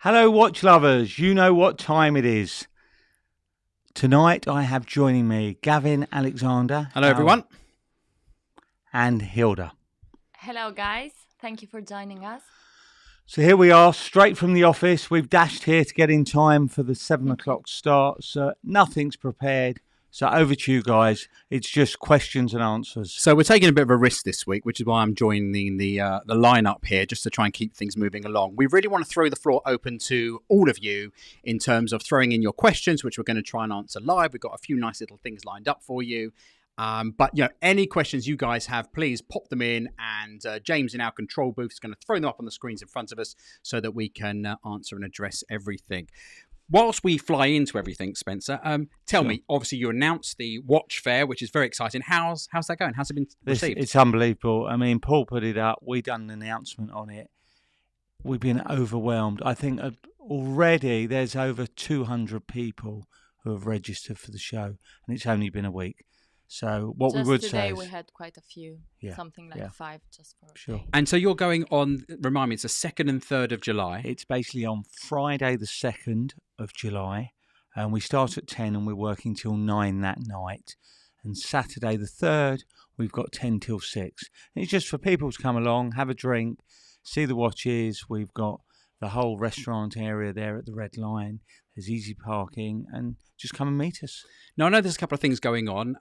Hello, watch lovers. You know what time it is. Tonight I have joining me Gavin Alexander. Hello, everyone. And Hilda. Hello, guys. Thank you for joining us. So here we are, straight from the office. We've dashed here to get in time for the 7 o'clock start. So nothing's prepared. So over to you guys. It's just questions and answers. So we're taking a bit of a risk this week, which is why I'm joining the lineup here, just to try and keep things moving along. We really want to throw the floor open to all of you in terms of throwing in your questions, which we're going to try and answer live. We've got a few nice little things lined up for you. But any questions you guys have, please pop them in, and James in our control booth is going to throw them up on the screens in front of us so that we can answer and address everything. Whilst we fly into everything, Spencer, tell me, obviously you announced the watch fair, which is very exciting. How's that going? How's it been received? It's unbelievable. I mean, Paul put it up. We done an announcement on it. We've been overwhelmed. I think already there's over 200 people who have registered for the show, and it's only been a week. So what just we would today say is, we had quite a few, something like 5 just for sure. Day. And so you're going on, remind me, it's the 2nd and 3rd of July. It's basically on Friday the 2nd of July, and we start at 10 and we're working till 9 that night. And Saturday the 3rd, we've got 10 till 6. And it's just for people to come along, have a drink, see the watches. We've got the whole restaurant area there at the Red Lion. There's easy parking, and just come and meet us. Now, I know there's a couple of things going on.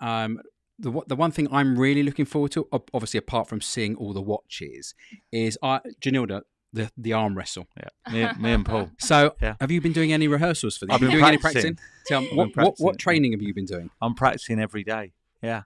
The one thing I'm really looking forward to, obviously apart from seeing all the watches, is Janilda, the arm wrestle. Yeah, me and Paul. So, have you been doing any rehearsals for this? I've been doing practicing. any practicing? Tell me, what training have you been doing? I'm practicing every day. Yeah.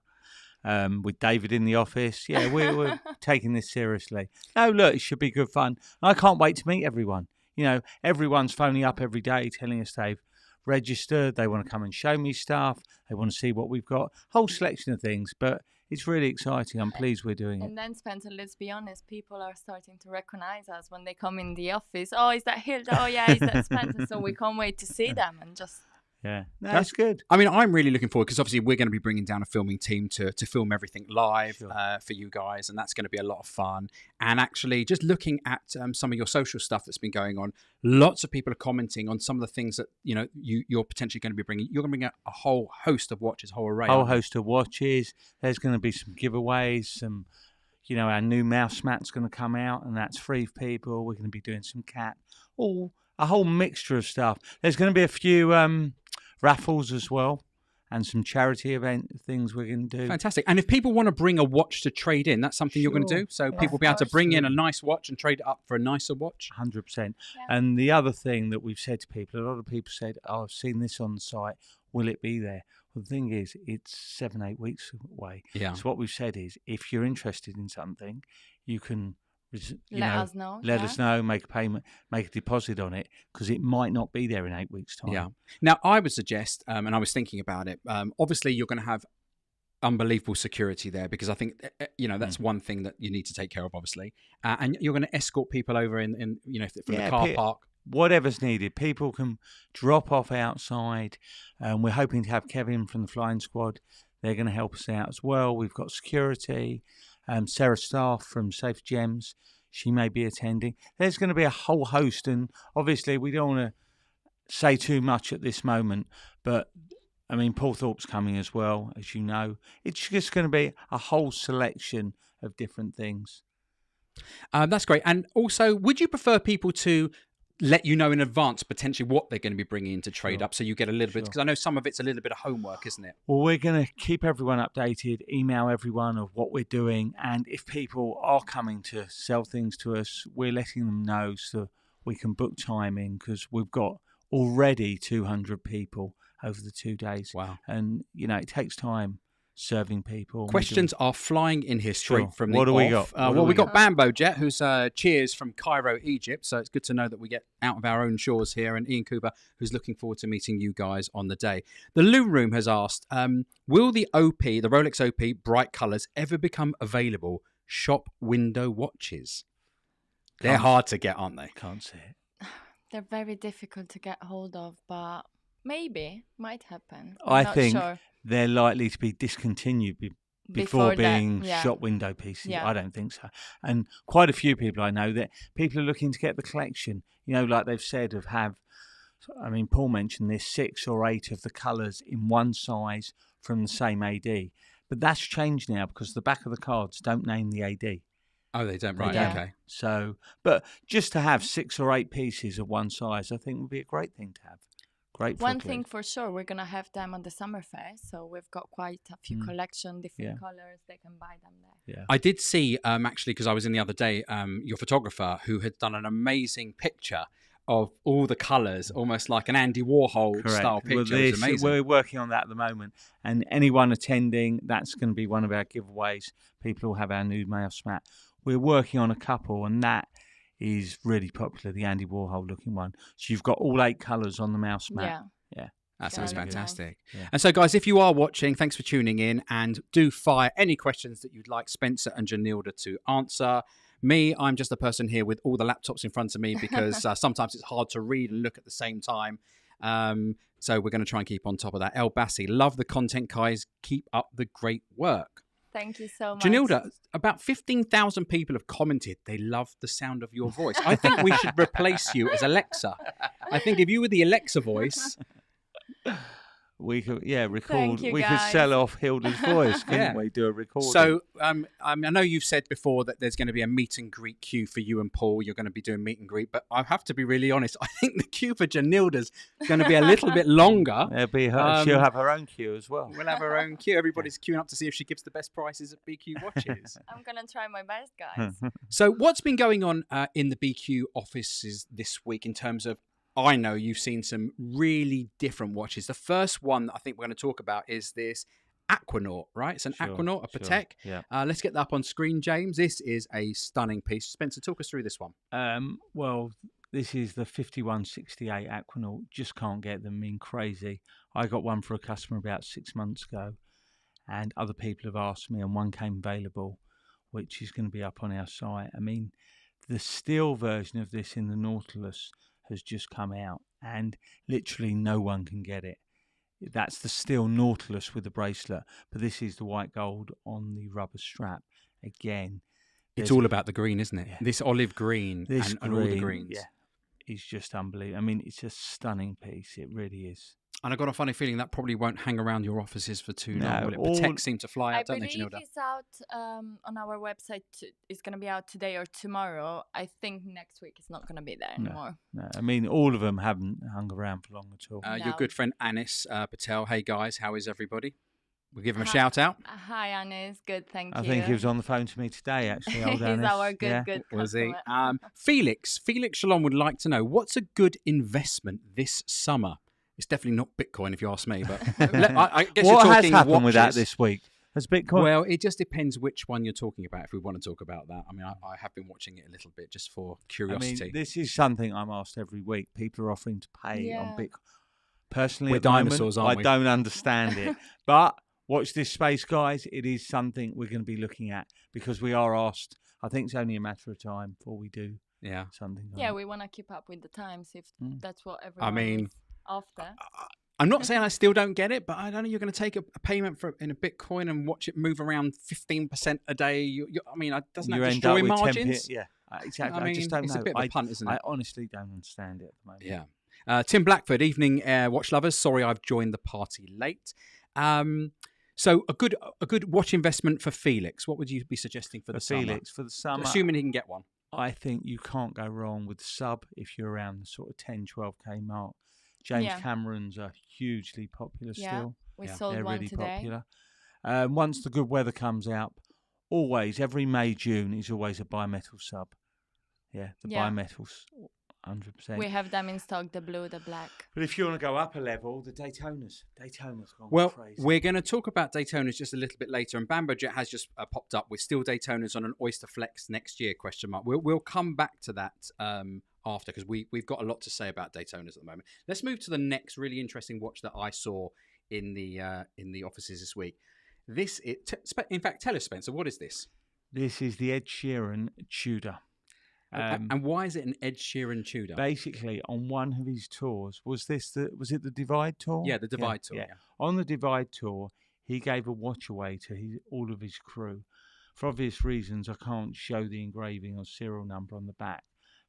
With David in the office. Yeah, we're taking this seriously. No, look, it should be good fun. I can't wait to meet everyone. You know, everyone's phoning up every day telling us they've registered, they want to come and show me stuff, they want to see what we've got, whole selection of things, but it's really exciting. I'm pleased we're doing it. And then, Spencer, let's be honest, people are starting to recognize us when they come in the office. Oh, is that Hilda? Oh, yeah, is that Spencer? So we can't wait to see them and just... Yeah, that's good. I mean, I'm really looking forward because obviously we're going to be bringing down a filming team to film everything live for you guys, and that's going to be a lot of fun. And actually, just looking at some of your social stuff that's been going on, lots of people are commenting on some of the things that you're potentially going to be bringing. You're going to bring a whole host of watches, a whole array. Whole host of watches. There's going to be some giveaways. Some, our new mouse mat's going to come out, and that's free for people. We're going to be doing some cat, a whole mixture of stuff. There's going to be a few raffles as well, and some charity event things we're going to do. Fantastic. And if people want to bring a watch to trade in, that's something you're going to do? So people will be able to bring in a nice watch and trade it up for a nicer watch? 100%. Yeah. And the other thing that we've said to people, a lot of people said, I've seen this on the site, will it be there? Well, the thing is, it's 7-8 weeks away. Yeah. So what we've said is, if you're interested in something, you can... Let us know. Let us know, make a payment, make a deposit on it, because it might not be there in 8 weeks' time. Yeah. Now, I would suggest, and I was thinking about it, obviously you're going to have unbelievable security there, because I think, that's one thing that you need to take care of, obviously. And you're going to escort people over in from the car park. Whatever's needed. People can drop off outside. We're hoping to have Kevin from the flying squad. They're going to help us out as well. We've got security. Sarah Staff from Safe Gems, she may be attending. There's going to be a whole host, and obviously we don't want to say too much at this moment, but I mean, Paul Thorpe's coming as well, as you know. It's just going to be a whole selection of different things. That's great. And also, would you prefer people to let you know in advance potentially what they're going to be bringing in to trade up, so you get a little bit, because I know some of it's a little bit of homework, isn't it? Well, we're going to keep everyone updated, email everyone of what we're doing, and if people are coming to sell things to us, we're letting them know so we can book time in, because we've got already 200 people over the 2 days. Wow. And it takes time serving people. Questions are flying in here straight from the What do we off. got? We got Bambo Jet, who's cheers from Cairo, Egypt. So it's good to know that we get out of our own shores here. And Ian Cooper, who's looking forward to meeting you guys on the day. The Loom Room has asked, will the Rolex OP bright colours ever become available shop window watches? They're hard to get, aren't they? Can't see it. They're very difficult to get hold of, but maybe, might happen. I think sure. They're likely to be discontinued before that, being yeah. shop window pieces. Yeah. I don't think so. And quite a few people I know that people are looking to get the collection. You know, like they've said, Paul mentioned this, 6 or 8 of the colours in one size from the same AD. But that's changed now because the back of the cards don't name the AD. Oh, they don't, right? Yeah. Okay. So, but just to have 6 or 8 pieces of one size, I think would be a great thing to have. Great. One thing for sure, we're gonna have them on the summer fair, so we've got quite a few collection, different colors. They can buy them there. Yeah. I did see actually, because I was in the other day, your photographer who had done an amazing picture of all the colours, almost like an Andy Warhol style picture. Well, it was amazing. We're working on that at the moment, and anyone attending, that's going to be one of our giveaways. People will have our new mouse mat. We're working on a couple, and that is really popular, the Andy Warhol looking one. So you've got all 8 colours on the mouse mat. Yeah. That sounds fantastic. Nice. Yeah. And so, guys, if you are watching, thanks for tuning in, and do fire any questions that you'd like Spencer and Janilda to answer. Me, I'm just a person here with all the laptops in front of me because sometimes it's hard to read and look at the same time. So we're going to try and keep on top of that. El Bassi, love the content, guys. Keep up the great work. Thank you so much. Janilda, about 15,000 people have commented they love the sound of your voice. I think we should replace you as Alexa. I think if you were the Alexa voice... We could, record. Thank you, we guys. could sell off Hilda's voice, couldn't we? Do a recording. So, I know you've said before that there's going to be a meet and greet queue for you and Paul. You're going to be doing meet and greet, but I have to be really honest. I think the queue for Janilda's going to be a little bit longer. It'll be her. She'll have her own queue as well. We'll have our own queue. Everybody's queuing up to see if she gives the best prices at BQ watches. I'm gonna try my best, guys. So, what's been going on in the BQ offices this week in terms of? I know you've seen some really different watches. The first one that I think we're going to talk about is this Aquanaut, right? It's an Aquanaut, a Patek. Yeah. Let's get that up on screen, James. This is a stunning piece. Spencer, talk us through this one. Well, this is the 5168 Aquanaut. Just can't get them in crazy. I got one for a customer about 6 months ago, and other people have asked me, and one came available, which is going to be up on our site. I mean, the steel version of this in the Nautilus has just come out, and literally no one can get it. That's the steel Nautilus with the bracelet, but this is the white gold on the rubber strap. Again, it's all about the green, isn't it? Yeah. This olive green and all the greens. Yeah, it's just unbelievable. I mean, it's a stunning piece. It really is. And I got a funny feeling that probably won't hang around your offices for too long. Will it? all- Patek seem to fly out, I don't they, believe Janilda? it's out on our website. It's going to be out today or tomorrow. I think next week it's not going to be there anymore. No, I mean, all of them haven't hung around for long at all. Your No. good friend Anis Patel. Hey, guys, how is everybody? We'll give him a shout out. Hi, Anis. Good, thank you. I think he was on the phone to me today, actually. Old He's Anis. our good Was he? customer. Felix Shalom would like to know, what's a good investment this summer? It's definitely not Bitcoin, if you ask me. But I guess What you're has talking happened with that watches. this week? Has Bitcoin? Well, it just depends which one you're talking about. If we want to talk about that, I mean, I have been watching it a little bit just for curiosity. I mean, this is something I'm asked every week. People are offering to pay on Bitcoin. Personally, We're at the moment, dinosaurs, aren't we? I don't understand it. But watch this space, guys. It is something we're going to be looking at because we are asked. I think it's only a matter of time before we do something. Yeah, we want to keep up with the times if that's what everyone mean, is after. I'm not saying I still don't get it, but I don't know. You're going to take a payment in a Bitcoin and watch it move around 15% a day. I mean, doesn't that destroy margins? Yeah, exactly. I mean, I just don't it's know. a bit of a punt, isn't it? I honestly don't understand it at the moment. Yeah. Tim Blackford, evening, watch lovers. Sorry, I've joined the party late. So a good watch investment for Felix. What would you be suggesting for the summer? Felix, for the summer, assuming he can get one. I think you can't go wrong with sub if you're around the sort of 10, 12k mark. James Cameron's are hugely popular still. We sold They're one really today. popular. Once the good weather comes out, always, every May, June is always a bimetal sub. Yeah, the bimetals, 100%. We have them in stock, the blue, the black. But if you want to go up a level, the Daytona's gone well, crazy. We're going to talk about Daytonas just a little bit later, and Bambojet has just popped up with still Daytonas on an Oyster Flex next year, question mark. We'll come back to that after, because we've got a lot to say about Daytonas at the moment. Let's move to the next really interesting watch that I saw in the offices this week. In fact, tell us, Spencer, what is this? This is the Ed Sheeran Tudor. And why is it an Ed Sheeran Tudor? Basically, on one of his tours, was it the Divide Tour? Yeah, the Divide Tour. Yeah. On the Divide Tour, he gave a watch away to all of his crew. For obvious reasons, I can't show the engraving or serial number on the back,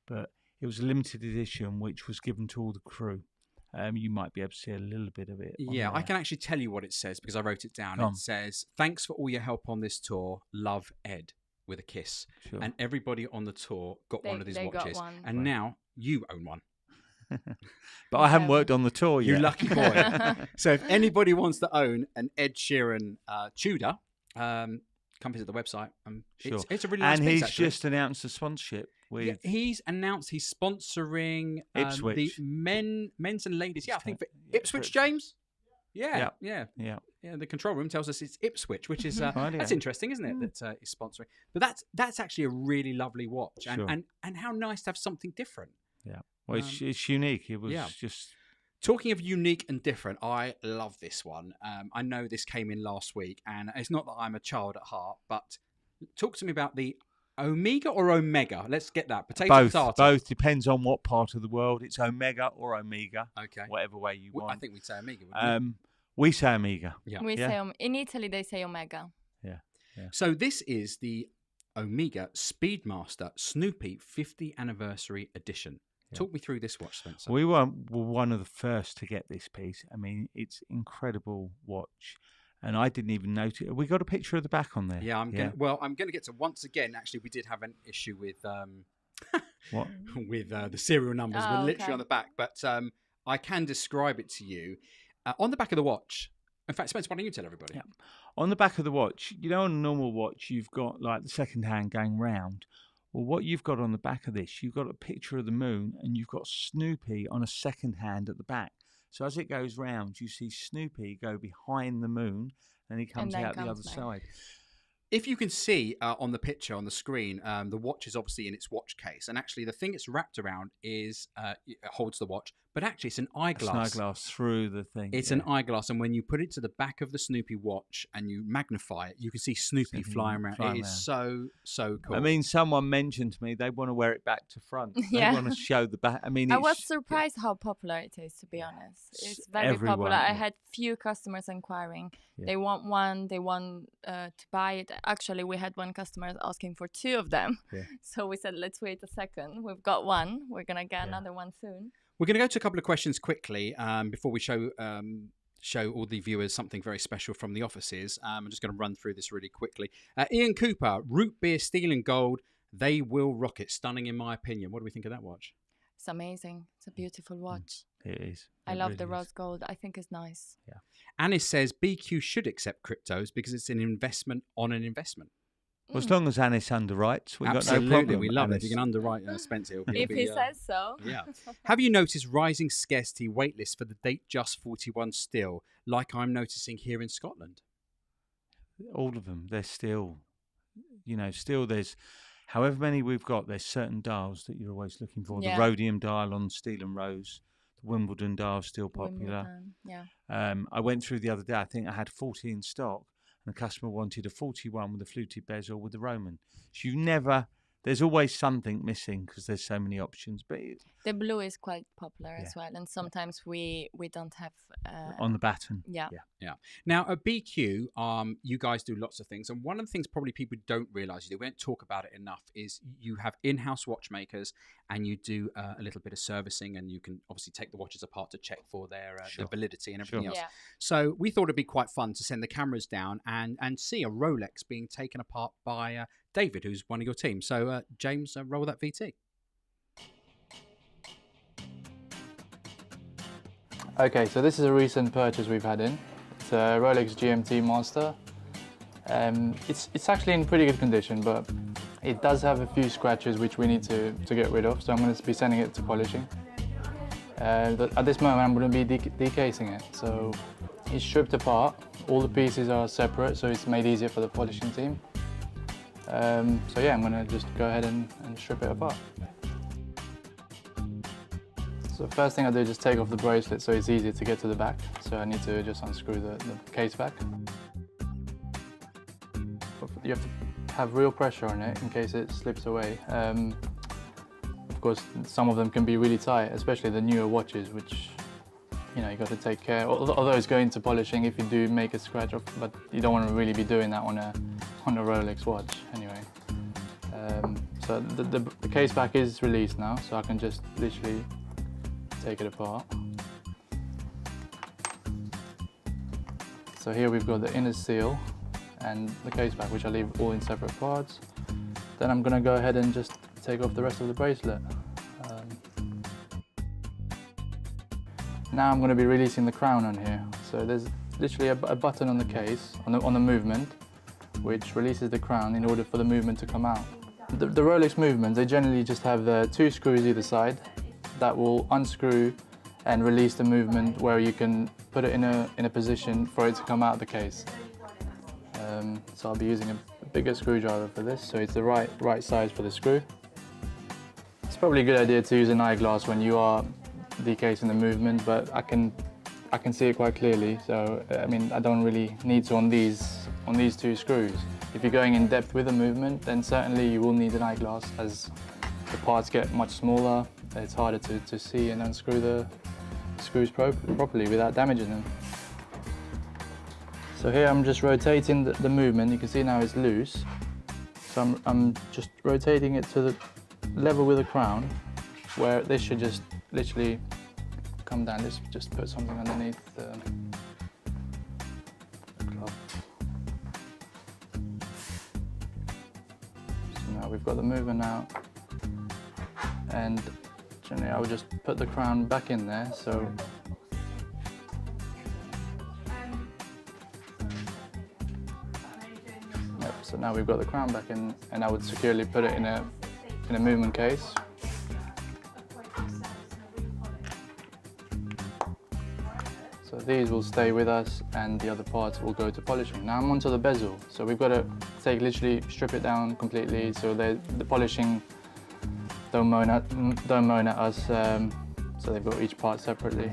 but it was a limited edition which was given to all the crew. You might be able to see a little bit of it. Yeah, I can actually tell you what it says because I wrote it down. It says, "Thanks for all your help on this tour. Love, Ed," with a kiss. Sure. And everybody on the tour got one of these watches. Got one. And now you own one. But I haven't worked on the tour yet. You lucky boy. So if anybody wants to own an Ed Sheeran Tudor, come visit the website. Sure. It's a really nice piece, he's actually. just announced a sponsorship with... He's announced he's sponsoring Ipswich. the men's and ladies. Yeah, I think for Ipswich. Ipswich, James? Yeah. Yeah. The control room tells us it's Ipswich, which is that's interesting, isn't it? That is sponsoring. But that's actually a really lovely watch, Sure. and how nice to have something different. Yeah. Well, it's unique. It was just... Talking of unique and different, I love this one. I know this came in last week, and it's not that I'm a child at heart, but talk to me about the Omega or Omega. Let's get that. Both depends on what part of the world. It's Omega or Omega. Okay. Whatever way you want. I think we'd say Omega. Wouldn't we say Omega. Yeah. We say in Italy they say Omega. Yeah. So this is the Omega Speedmaster Snoopy 50th Anniversary Edition. Yeah. Talk me through this watch, Spencer. We were one of the first to get this piece. I mean, it's incredible watch. And I didn't even notice. We got a picture of the back on there. Yeah, I'm going to get to once again. Actually, we did have an issue with what with the serial numbers. We're literally on the back, but I can describe it to you on the back of the watch. In fact, Spencer, why don't you tell everybody? Yeah. On the back of the watch, on a normal watch, you've got like the second hand going round. Well, what you've got on the back of this, you've got a picture of the moon, and you've got Snoopy on a second hand at the back. So as it goes round, you see Snoopy go behind the moon, and he comes out the other side. If you can see on the picture on the screen, the watch is obviously in its watch case, and actually the thing it's wrapped around is it holds the watch, but actually it's an eyeglass. It's an eyeglass through the thing. It's an eyeglass, and when you put it to the back of the Snoopy watch and you magnify it, you can see Snoopy flying around. It is so cool. I mean, someone mentioned to me they want to wear it back to front. They want to show the back. I mean, I was surprised how popular it is, to be honest. It's very popular. I had few customers inquiring. Yeah. They want one. They want to buy it. Actually, we had one customer asking for two of them. Yeah. So we said, let's wait a second. We've got one. We're going to get another one soon. We're going to go to a couple of questions quickly before we show all the viewers something very special from the offices. I'm just going to run through this really quickly. Ian Cooper, root beer, steel and gold. They will rock it. Stunning in my opinion. What do we think of that watch? It's amazing. It's a beautiful watch. It is. I love the rose gold. I think it's nice. Yeah. Anis says BQ should accept cryptos because it's an investment on an investment. Well, as long as Anis underwrites, we've got no problem. Absolutely, we love it. If you can underwrite Spencer, if he says so. Yeah. Have you noticed rising scarcity waitlist for the Date Just 41 still, like I'm noticing here in Scotland? All of them. They're still, still there's, however many we've got, there's certain dials that you're always looking for. Yeah. The rhodium dial on steel and rose. The Wimbledon dial still popular. I went through the other day. I think I had 40 in stock. And the customer wanted a 41 with a fluted bezel with the Roman. So there's always something missing because there's so many options. But the blue is quite popular as well. And sometimes we don't have... on the baton. Yeah. Now, at BQ, you guys do lots of things. And one of the things probably people don't realise, we don't talk about it enough, is you have in-house watchmakers and you do a little bit of servicing, and you can obviously take the watches apart to check for their validity and everything else. Yeah. So we thought it'd be quite fun to send the cameras down and see a Rolex being taken apart by David, who's one of your team. So James, roll that VT. Okay, so this is a recent purchase we've had in. It's a Rolex GMT Master. It's actually in pretty good condition, but it does have a few scratches which we need to get rid of, so I'm going to be sending it to polishing. At this moment I'm going to be decasing it, so it's stripped apart. All the pieces are separate, so it's made easier for the polishing team. So yeah, I'm going to just go ahead and strip it apart. So the first thing I do is just take off the bracelet so it's easier to get to the back. So I need to just unscrew the case back. You have to have real pressure on it in case it slips away. Of course, some of them can be really tight, especially the newer watches, which you know, you got to take care. Although it's going to polishing if you do make a scratch, but you don't want to really be doing that on a Rolex watch anyway. So the case back is released now, so I can just literally take it apart. So here we've got the inner seal and the case back, which I leave all in separate parts. Then I'm going to go ahead and just take off the rest of the bracelet. Now I'm going to be releasing the crown on here. So there's literally a button on the case, on the movement, which releases the crown in order for the movement to come out. The Rolex movements, they generally just have the 2 screws either side that will unscrew and release the movement, where you can put it in a position for it to come out of the case. So I'll be using a bigger screwdriver for this, so it's the right size for the screw. It's probably a good idea to use an eyeglass when you are decasing the movement, but I can see it quite clearly, so I mean I don't really need to on these 2 screws. If you're going in depth with the movement, then certainly you will need an eyeglass, as the parts get much smaller. It's harder to see and unscrew the screws properly without damaging them. So here I'm just rotating the movement. You can see now it's loose, so I'm just rotating it to the level with the crown, where this should just literally come down. Let's just put something underneath the glove. So now we've got the movement out, and generally I would just put the crown back in there. So so now we've got the crown back in, and I would securely put it in a movement case. So these will stay with us, and the other parts will go to polishing. Now I'm onto the bezel. So we've got to literally strip it down completely, so the polishing don't moan at us. So they've got each part separately.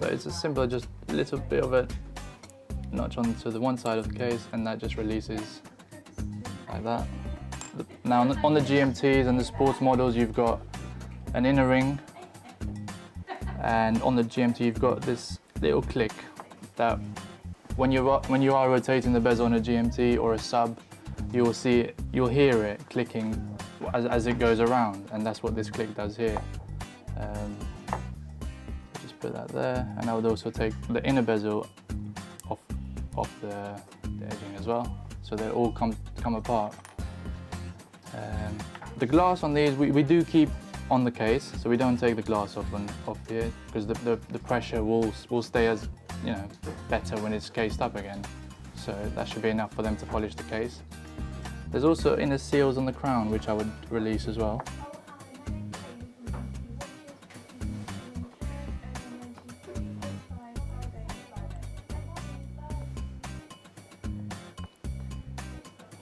So it's as simple as just a little bit of a notch onto the one side of the case, and that just releases like that. Now on the GMTs and the sports models, you've got an inner ring, and on the GMT you've got this little click that when you are rotating the bezel on a GMT or a sub, you'll hear it clicking as it goes around, and that's what this click does here. Just put that there, and I would also take the inner bezel off the edging as well, so they all come apart. The glass on these we do keep on the case, so we don't take the glass off here, because the pressure will stay as, you know, better when it's cased up again. So that should be enough for them to polish the case. There's also inner seals on the crown, which I would release as well.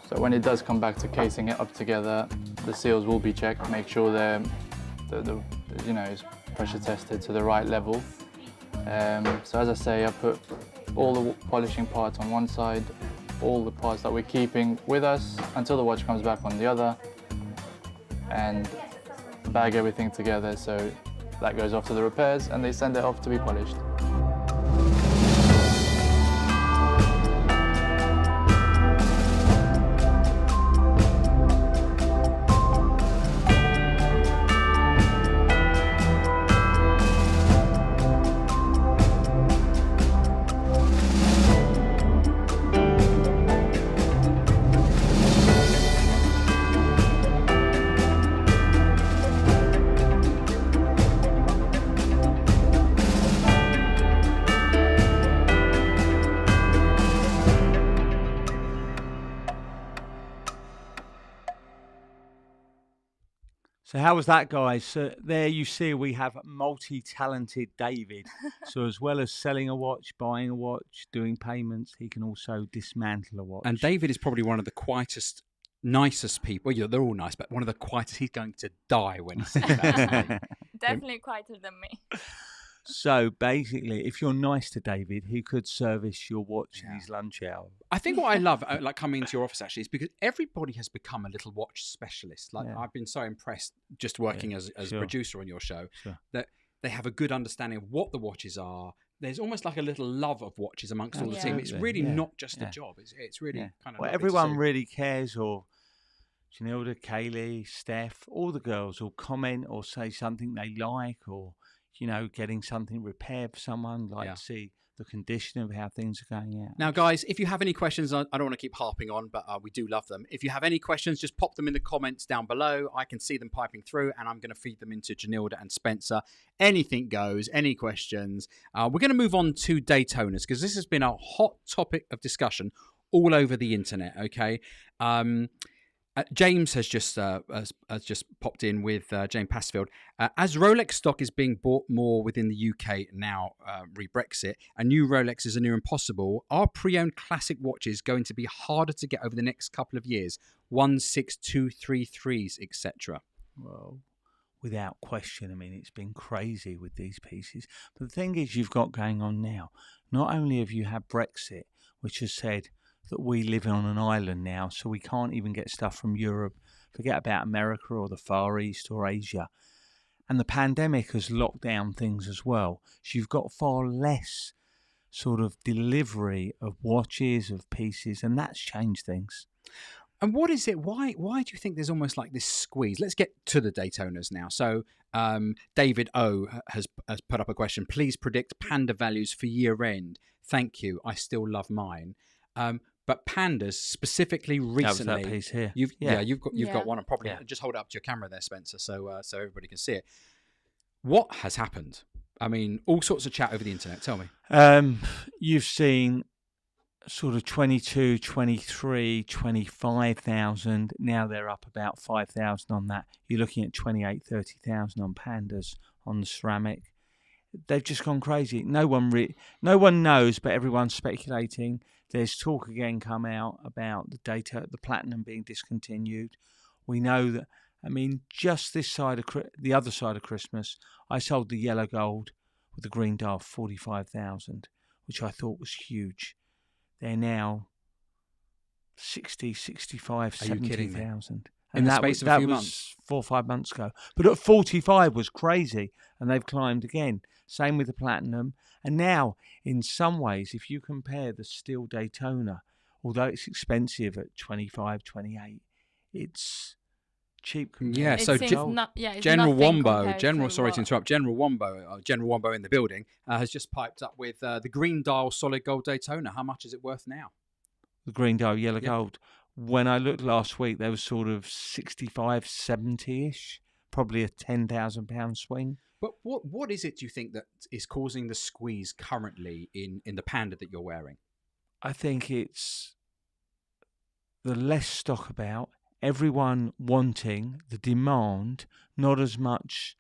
So when it does come back to casing it up together, the seals will be checked, make sure they're you know, it's pressure tested to the right level. So as I say, I put all the polishing parts on one side, all the parts that we're keeping with us until the watch comes back on the other, and bag everything together, so that goes off to the repairs and they send it off to be polished. So how was that, guys? So there you see we have multi-talented David. So as well as selling a watch, buying a watch, doing payments, he can also dismantle a watch. And David is probably one of the quietest, nicest people. Yeah, they're all nice, but one of the quietest. He's going to die when he sees that. Definitely quieter than me. So basically, if you're nice to David, he could service your watch in his lunch hour. I think what I love, like coming into your office actually, is because everybody has become a little watch specialist. Like I've been so impressed just working as a producer on your show that they have a good understanding of what the watches are. There's almost like a little love of watches amongst all the team. It's really not just a job. It's really kind of. Well, everyone really cares, or Janilda, Kaylee, Steph, all the girls will comment or say something they like, or getting something repaired for someone, to see the condition of how things are going out. Now, guys, if you have any questions, I don't want to keep harping on, but we do love them. If you have any questions, just pop them in the comments down below. I can see them piping through, and I'm going to feed them into Janilda and Spencer. Anything goes, any questions. We're going to move on to Daytonas, because this has been a hot topic of discussion all over the internet, okay? James has just popped in with James Passfield. As Rolex stock is being bought more within the UK now, re-Brexit, and new Rolexes are near impossible, are pre-owned classic watches going to be harder to get over the next couple of years? 16233s, etc. Well, without question. I mean, it's been crazy with these pieces. But the thing is, you've got going on now, not only have you had Brexit, which has said that we live on an island now, so we can't even get stuff from Europe. Forget about America or the Far East or Asia. And the pandemic has locked down things as well. So you've got far less sort of delivery of watches, of pieces, and that's changed things. And what is it? Why do you think there's almost like this squeeze? Let's get to the Daytonas now. So David O has put up a question. Please predict Panda values for year end. Thank you. I still love mine. But Pandas specifically recently, that was that piece here. You've got one. And probably just hold it up to your camera there, Spencer, so everybody can see it. What has happened? I mean, all sorts of chat over the internet. Tell me. You've seen sort of 22, 23, 25,000. Now they're up about 5,000 on that. You're looking at 28, 30,000 on Pandas on the ceramic. They've just gone crazy. No one knows, but everyone's speculating. There's talk again come out about the platinum being discontinued. We know that. I mean, just this side of the other side of Christmas, I sold the yellow gold with the green dial 45,000, which I thought was huge. They're now 60, 65, 70,000. And that was 4 or 5 months ago. But at 45 was crazy, and they've climbed again. Same with the platinum. And now, in some ways, if you compare the steel Daytona, although it's expensive at 25, 28, it's cheap. Yeah, so General Wombo, sorry to interrupt, General Wombo in the building has just piped up with the green dial solid gold Daytona. How much is it worth now? The green dial yellow gold. When I looked last week, they were sort of 65, 70-ish, probably a £10,000 swing. But what is it, do you think, that is causing the squeeze currently in the Panda that you're wearing? I think it's the less stock about, everyone wanting, the demand, not as much.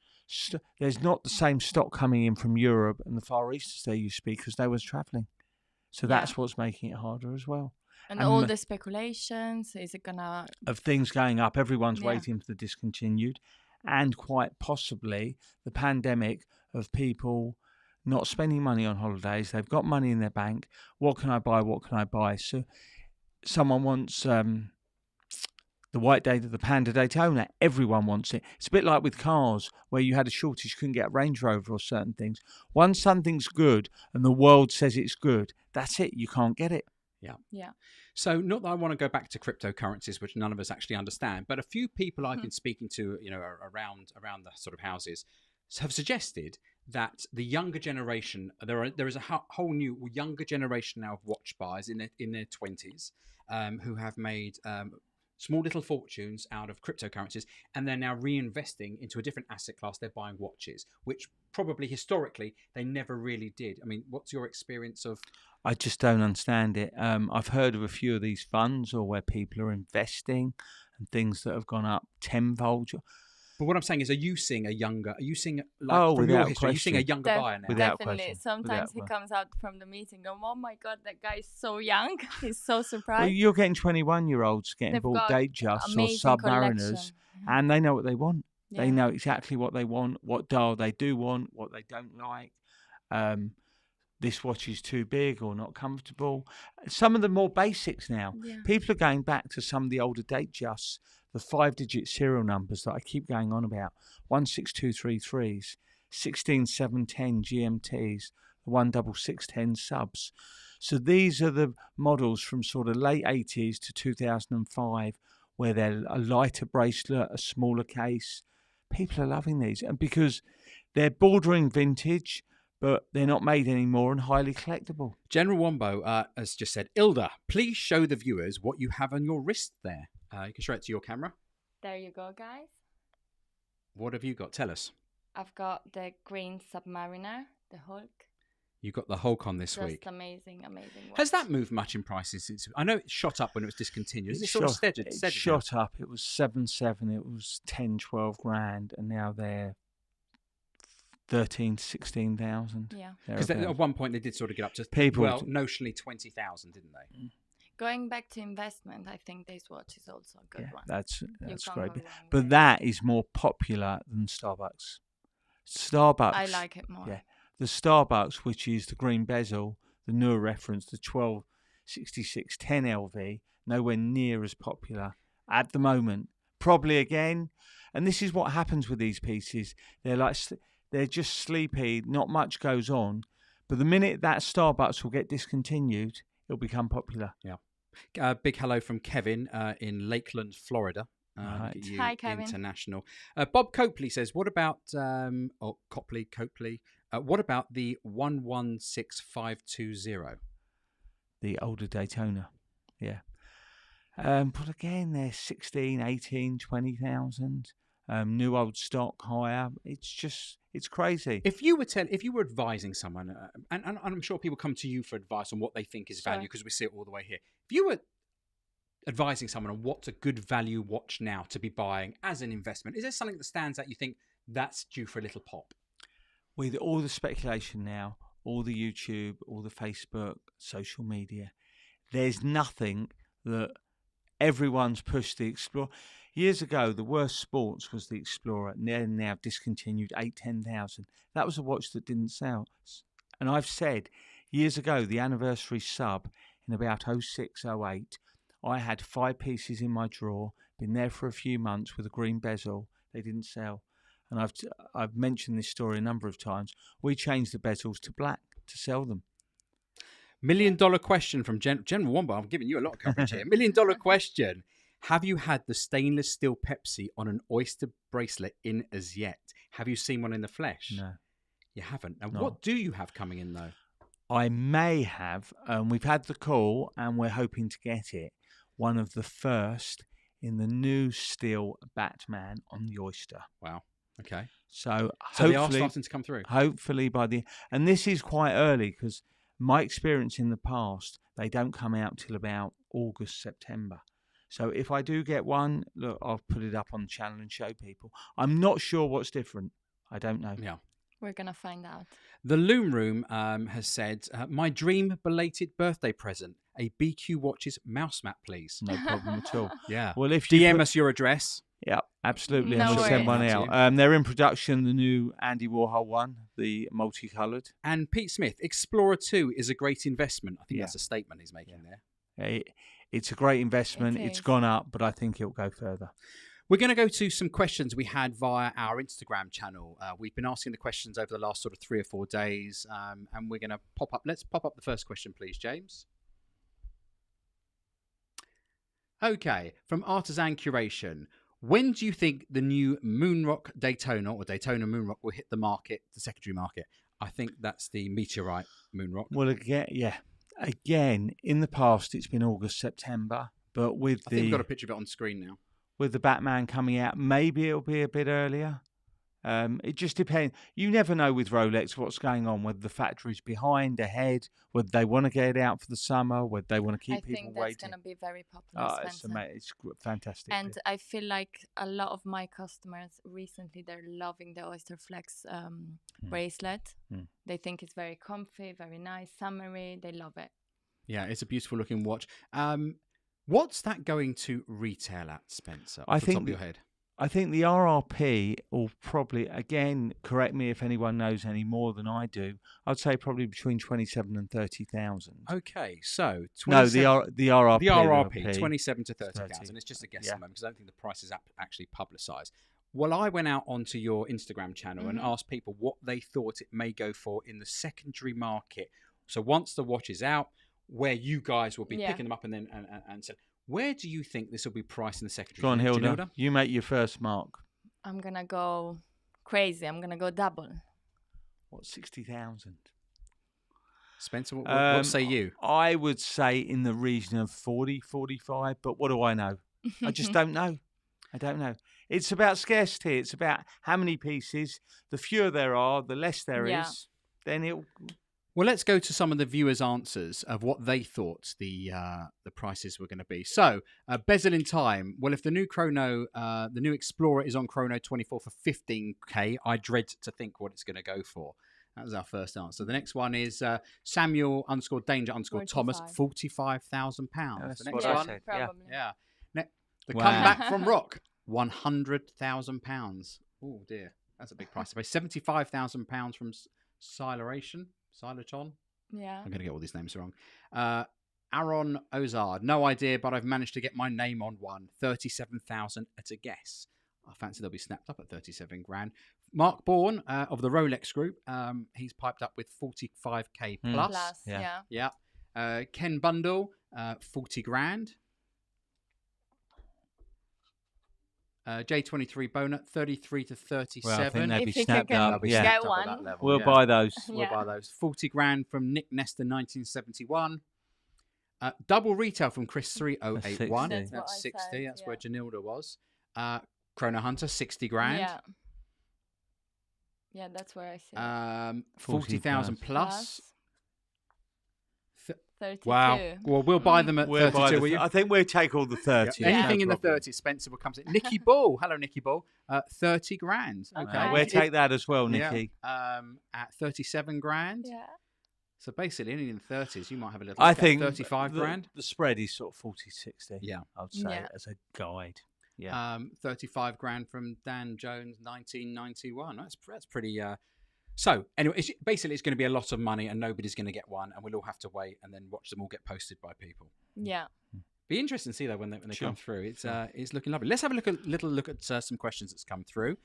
There's not the same stock coming in from Europe and the Far East as they used to be because they was travelling. So that's what's making it harder as well. And all the speculations, is it gonna... Of things going up, everyone's waiting for the discontinued. And quite possibly the pandemic of people not spending money on holidays. They've got money in their bank. What can I buy? What can I buy? So someone wants the the Panda Daytona. Everyone wants it. It's a bit like with cars where you had a shortage, you couldn't get a Range Rover or certain things. Once something's good and the world says it's good, that's it. You can't get it. Yeah. So not that I want to go back to cryptocurrencies, which none of us actually understand, but a few people I've been speaking to, around the sort of houses, have suggested that the younger generation, there is a whole new younger generation now of watch buyers in their 20s who have made small little fortunes out of cryptocurrencies, and they're now reinvesting into a different asset class. They're buying watches, which probably historically they never really did. I mean, what's your experience of? I just don't understand it. I've heard of a few of these funds or where people are investing and things that have gone up tenfold. But what I'm saying is, are you seeing from your history, are you seeing a younger buyer now? Definitely. Sometimes he comes out from the meeting going, oh my God, that guy is so young. He's so surprised. Well, you're getting 21-year-olds getting bought Datejust or Submariners, and they know what they want. Yeah. They know exactly what they want, what dial they do want, what they don't like. this watch is too big or not comfortable. Some of the more basics now. Yeah. People are going back to some of the older Datejusts, the 5-digit serial numbers that I keep going on about. 16233s, 16710 GMTs, the 16610 subs. So these are the models from sort of late 80s to 2005, where they're a lighter bracelet, a smaller case. People are loving these, and because they're bordering vintage, but they're not made anymore and highly collectible. General Wombo has just said, Hilda, please show the viewers what you have on your wrist there. You can show it to your camera. There you go, guys. What have you got? Tell us. I've got the green Submariner, the Hulk. You got the Hulk on this Just week. amazing watch. Has that moved much in prices since? I know it shot up when it was discontinued. Is it sort of steady? It shot up. It was 7.7. It was 10, 12 grand, and now they're 13 to 16,000. Yeah. Because at one point they did sort of get up to notionally 20,000, didn't they? Going back to investment, I think this watch is also a good one. That's great. But that is more popular than Starbucks. Starbucks. I like it more. Yeah. The Starbucks, which is the green bezel, the newer reference, the 126610 LV, nowhere near as popular at the moment. Probably again. And this is what happens with these pieces. They're just sleepy. Not much goes on. But the minute that Starbucks will get discontinued, it'll become popular. Yeah. Big hello from Kevin in Lakeland, Florida. Right. Hi, Kevin. International. Bob Copley says, what about, Copley, what about the 116520? The older Daytona. Yeah. But again, they're 16, 18, 20,000. New old stock higher. It's crazy. If you were advising someone, and I'm sure people come to you for advice on what they think is value, because we see it all the way here. If you were advising someone on what's a good value watch now to be buying as an investment, is there something that stands out you think that's due for a little pop? With all the speculation now, all the YouTube, all the Facebook, social media, there's nothing that everyone's pushed the Explorer. Years ago, the worst sports was the Explorer, and they're now discontinued 8,000-10,000. That was a watch that didn't sell. And I've said years ago, the anniversary sub in about 06, 08, I had 5 pieces in my drawer, been there for a few months with a green bezel. They didn't sell. And I've mentioned this story a number of times. We changed the bezels to black to sell them. $1 million question from General Wombo. I'm giving you a lot of coverage here. $1 million question. Have you had the stainless steel Pepsi on an oyster bracelet in as yet? Have you seen one in the flesh? No. You haven't. Now, what do you have coming in, though? I may have. We've had the call, and we're hoping to get it. One of the first in the new steel Batman on the oyster. Wow. Okay. So they are starting to come through. Hopefully and this is quite early, because my experience in the past, they don't come out till about August, September. So if I do get one, look, I'll put it up on the channel and show people. I'm not sure what's different. I don't know. Yeah. We're going to find out. The Loom Room has said, my dream belated birthday present, a BQ Watches mouse mat, please. No problem at all. Yeah. Well, if DM us your address. Yeah, absolutely. No and we'll send one worries. out. They're in production, the new Andy Warhol one, the multicoloured. And Pete Smith, Explorer 2 is a great investment. I think that's a statement he's making there. It's a great investment. It It's is. gone up, but I think it'll go further. We're going to go to some questions we had via our Instagram channel. We've been asking the questions over the last sort of 3 or 4 days, and we're going to pop up. Let's pop up the first question, please, James. Okay, from Artisan Curation. When do you think the new Moonrock Daytona or Daytona Moonrock will hit the market, the secondary market? I think that's the Meteorite Moonrock. Well, again, in the past, it's been August, September, but I think we've got a picture of it on screen now. With the Batman coming out, maybe it'll be a bit earlier. It just depends. You never know with Rolex what's going on, whether the factory's behind, ahead, whether they want to get it out for the summer, whether they want to keep people waiting. I think that's going to be very popular, Spencer. It's fantastic. And I feel like a lot of my customers recently, they're loving the Oyster Flex bracelet. They think it's very comfy, very nice, summery. They love it. Yeah, it's a beautiful looking watch. What's that going to retail at, Spencer? I think top of your head. I think the RRP will probably, again, correct me if anyone knows any more than I do. I'd say probably between 27 and 30,000. Okay, so No, the RRP. the RRP 27 to 30,000. It's just a guess at the moment because I don't think the price is actually publicised. Well, I went out onto your Instagram channel and asked people what they thought it may go for in the secondary market. So once the watch is out, where you guys will be picking them up and then and so. Where do you think this will be priced in the secondary? Go on, Hilda. You make your first mark. I'm going to go crazy. I'm going to go double. What, 60,000? Spencer, what say you? I would say in the region of 40, 45, but what do I know? I just don't know. I don't know. It's about scarcity. It's about how many pieces. The fewer there are, the less there is. Then it'll... Well, let's go to some of the viewers' answers of what they thought the prices were going to be. So, Bezel in Time. Well, if the new the new Explorer is on Chrono 24 for 15k, I dread to think what it's going to go for. That was our first answer. The next one is Samuel _Danger Thomas, £45,000. The next one, probably. The comeback from Rock, £100,000. Oh dear, that's a big price to pay. £75,000 from Sileration. Silaton? Yeah. I'm going to get all these names wrong. Aaron Ozard. No idea, but I've managed to get my name on one. 37,000 at a guess. I fancy they'll be snapped up at 37 grand. Mark Bourne of the Rolex Group. He's piped up with 45k plus. Yeah. Ken Bundle, 40 grand. J23 Boner, 33 to 37. Well, I think they'd be If you snapped can up. get one. We'll buy those. We'll buy those. 40 grand from Nick Nestor, 1971. Double retail from Chris 3081. That's 60. That's where Janilda was. Chrono Hunter, 60 grand. Yeah, that's where I see 40,000 plus. 32. Wow. Well, we'll buy them at 32. I think we'll take all the 30. Anything in the 30s, Spencer will come to. Nicky Ball. Hello, Nicky Ball. 30 grand. Okay. We'll take that as well, Nicky. At 37 grand. Yeah. So basically, only in the 30s, you might have a little. I think 35 grand. The spread is sort of 40-60. Yeah. I would say as a guide. Yeah. 35 grand from Dan Jones, 1991. That's pretty. So anyway, basically it's going to be a lot of money, and nobody's going to get one, and we'll all have to wait and then watch them all get posted by people. Yeah. Be interesting to see though when they come through. It's looking lovely. Let's have a little look at some questions that's come through.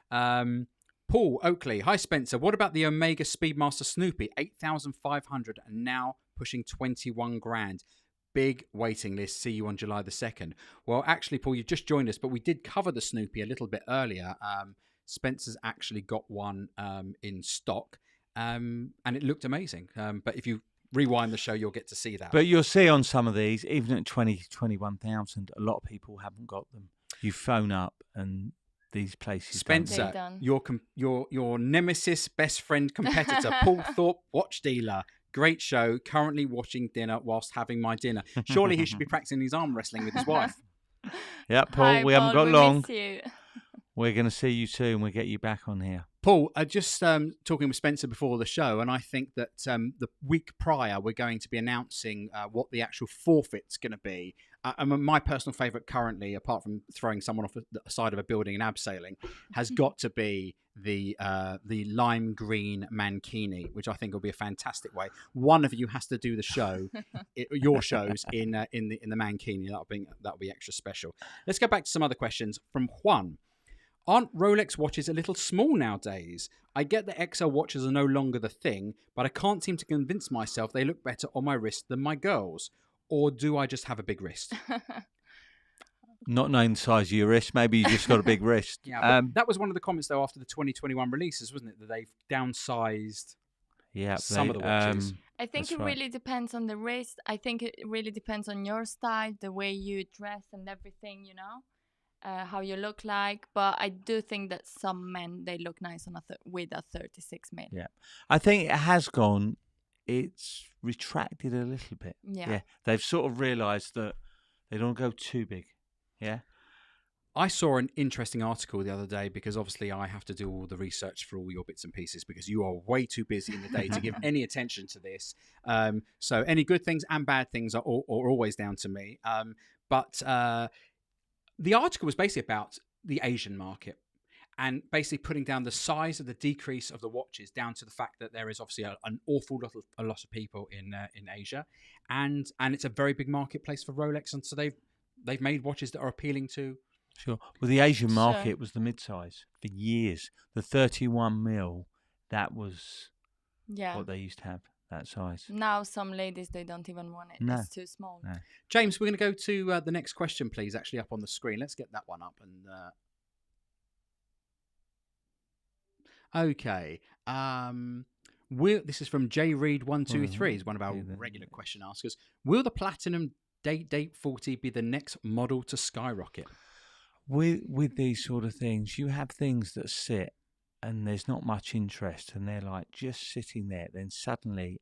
Paul Oakley, hi Spencer. What about the Omega Speedmaster Snoopy, 8,500 and now pushing 21 grand? Big waiting list. See you on July the 2nd. Well, actually, Paul, you've just joined us, but we did cover the Snoopy a little bit earlier. Spencer's actually got one in stock, and it looked amazing. But if you rewind the show, you'll get to see that. But you'll see on some of these, even at 21,000, a lot of people haven't got them. You phone up and these places. Spencer, your nemesis, best friend, competitor, Paul Thorpe, watch dealer. Great show. Currently watching dinner whilst having my dinner. Surely he should be practicing his arm wrestling with his wife. Yeah, Paul, we haven't got long. Miss you. We're going to see you soon. We'll get you back on here. Paul, just talking with Spencer before the show, and I think that the week prior we're going to be announcing what the actual forfeit's going to be. My personal favourite currently, apart from throwing someone off the side of a building and abseiling, has got to be the lime green mankini, which I think will be a fantastic way. One of you has to do the show, your shows in the mankini. That'll be extra special. Let's go back to some other questions from Juan. Aren't Rolex watches a little small nowadays? I get that XL watches are no longer the thing, but I can't seem to convince myself they look better on my wrist than my girls. Or do I just have a big wrist? Not knowing the size of your wrist, maybe you just got a big wrist. Yeah, that was one of the comments, though, after the 2021 releases, wasn't it? That they've downsized some of the watches. I think it really depends on the wrist. I think it really depends on your style, the way you dress and everything, you know. How you look like, but I do think that some men, they look nice on with a 36 mil. Yeah, I think it has gone. It's retracted a little bit. Yeah, they've sort of realised that they don't go too big. Yeah. I saw an interesting article the other day because obviously I have to do all the research for all your bits and pieces because you are way too busy in the day to give any attention to this. So any good things and bad things are always down to me. But the article was basically about the Asian market and basically putting down the size of the decrease of the watches down to the fact that there is obviously an awful lot of people in Asia, and it's a very big marketplace for Rolex, and so they've made watches that are appealing to. Sure. Well, the Asian market was the mid-size for years. The 31 mil, that was what they used to have, that size. Now some ladies, they don't even want it. No. It's too small. No. James, we're going to go to the next question, please, actually up on the screen. Let's get that one up. And okay. This is from J Reed 123. He's one of our regular question askers. Will the Platinum Date 40 be the next model to skyrocket? With these sort of things, you have things that sit and there's not much interest, and they're like just sitting there. Then suddenly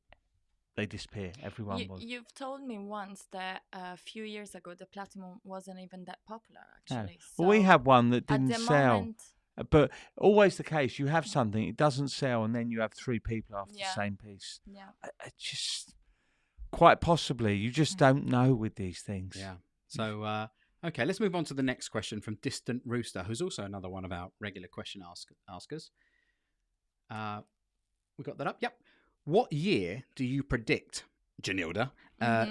they disappear. Everyone was. You've told me once that a few years ago the Platinum wasn't even that popular, actually. No. Well, we had one that didn't sell. But always the case, you have something, it doesn't sell, and then you have 3 people after the same piece. Yeah. Just quite possibly, you just don't know with these things. Yeah. So, okay, let's move on to the next question from Distant Rooster, who's also another one of our regular question askers. We got that up? Yep. What year do you predict, Janilda,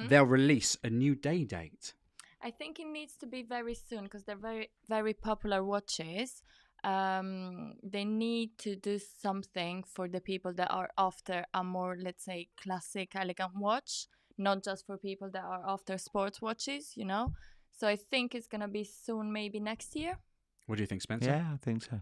they'll release a new day date? I think it needs to be very soon because they're very, very popular watches. They need to do something for the people that are after a more, let's say, classic, elegant watch, not just for people that are after sports watches, you know. So I think it's going to be soon, maybe next year. What do you think, Spencer? Yeah, I think so.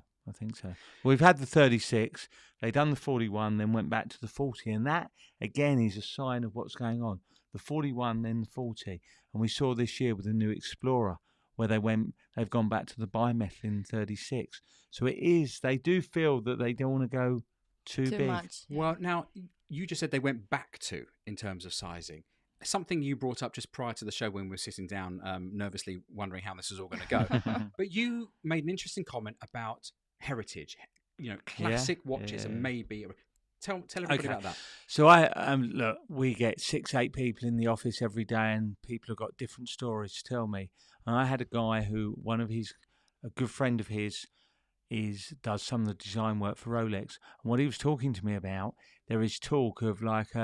We've had the 36, they done the 41, then went back to the 40, and that, again, is a sign of what's going on. The 41, then the 40. And we saw this year with the new Explorer, where they've gone back to the bimetal in 36. So they do feel that they don't want to go too big. Much. Yeah. Well, now, you just said they went back to, in terms of sizing. Something you brought up just prior to the show when we were sitting down, nervously wondering how this was all going to go. But you made an interesting comment about heritage, classic watches, and maybe tell everybody about that. So look, we get 6-8 people in the office every day, and people have got different stories to tell me. And I had a guy who a good friend of his does some of the design work for Rolex, and what he was talking to me about, there is talk of like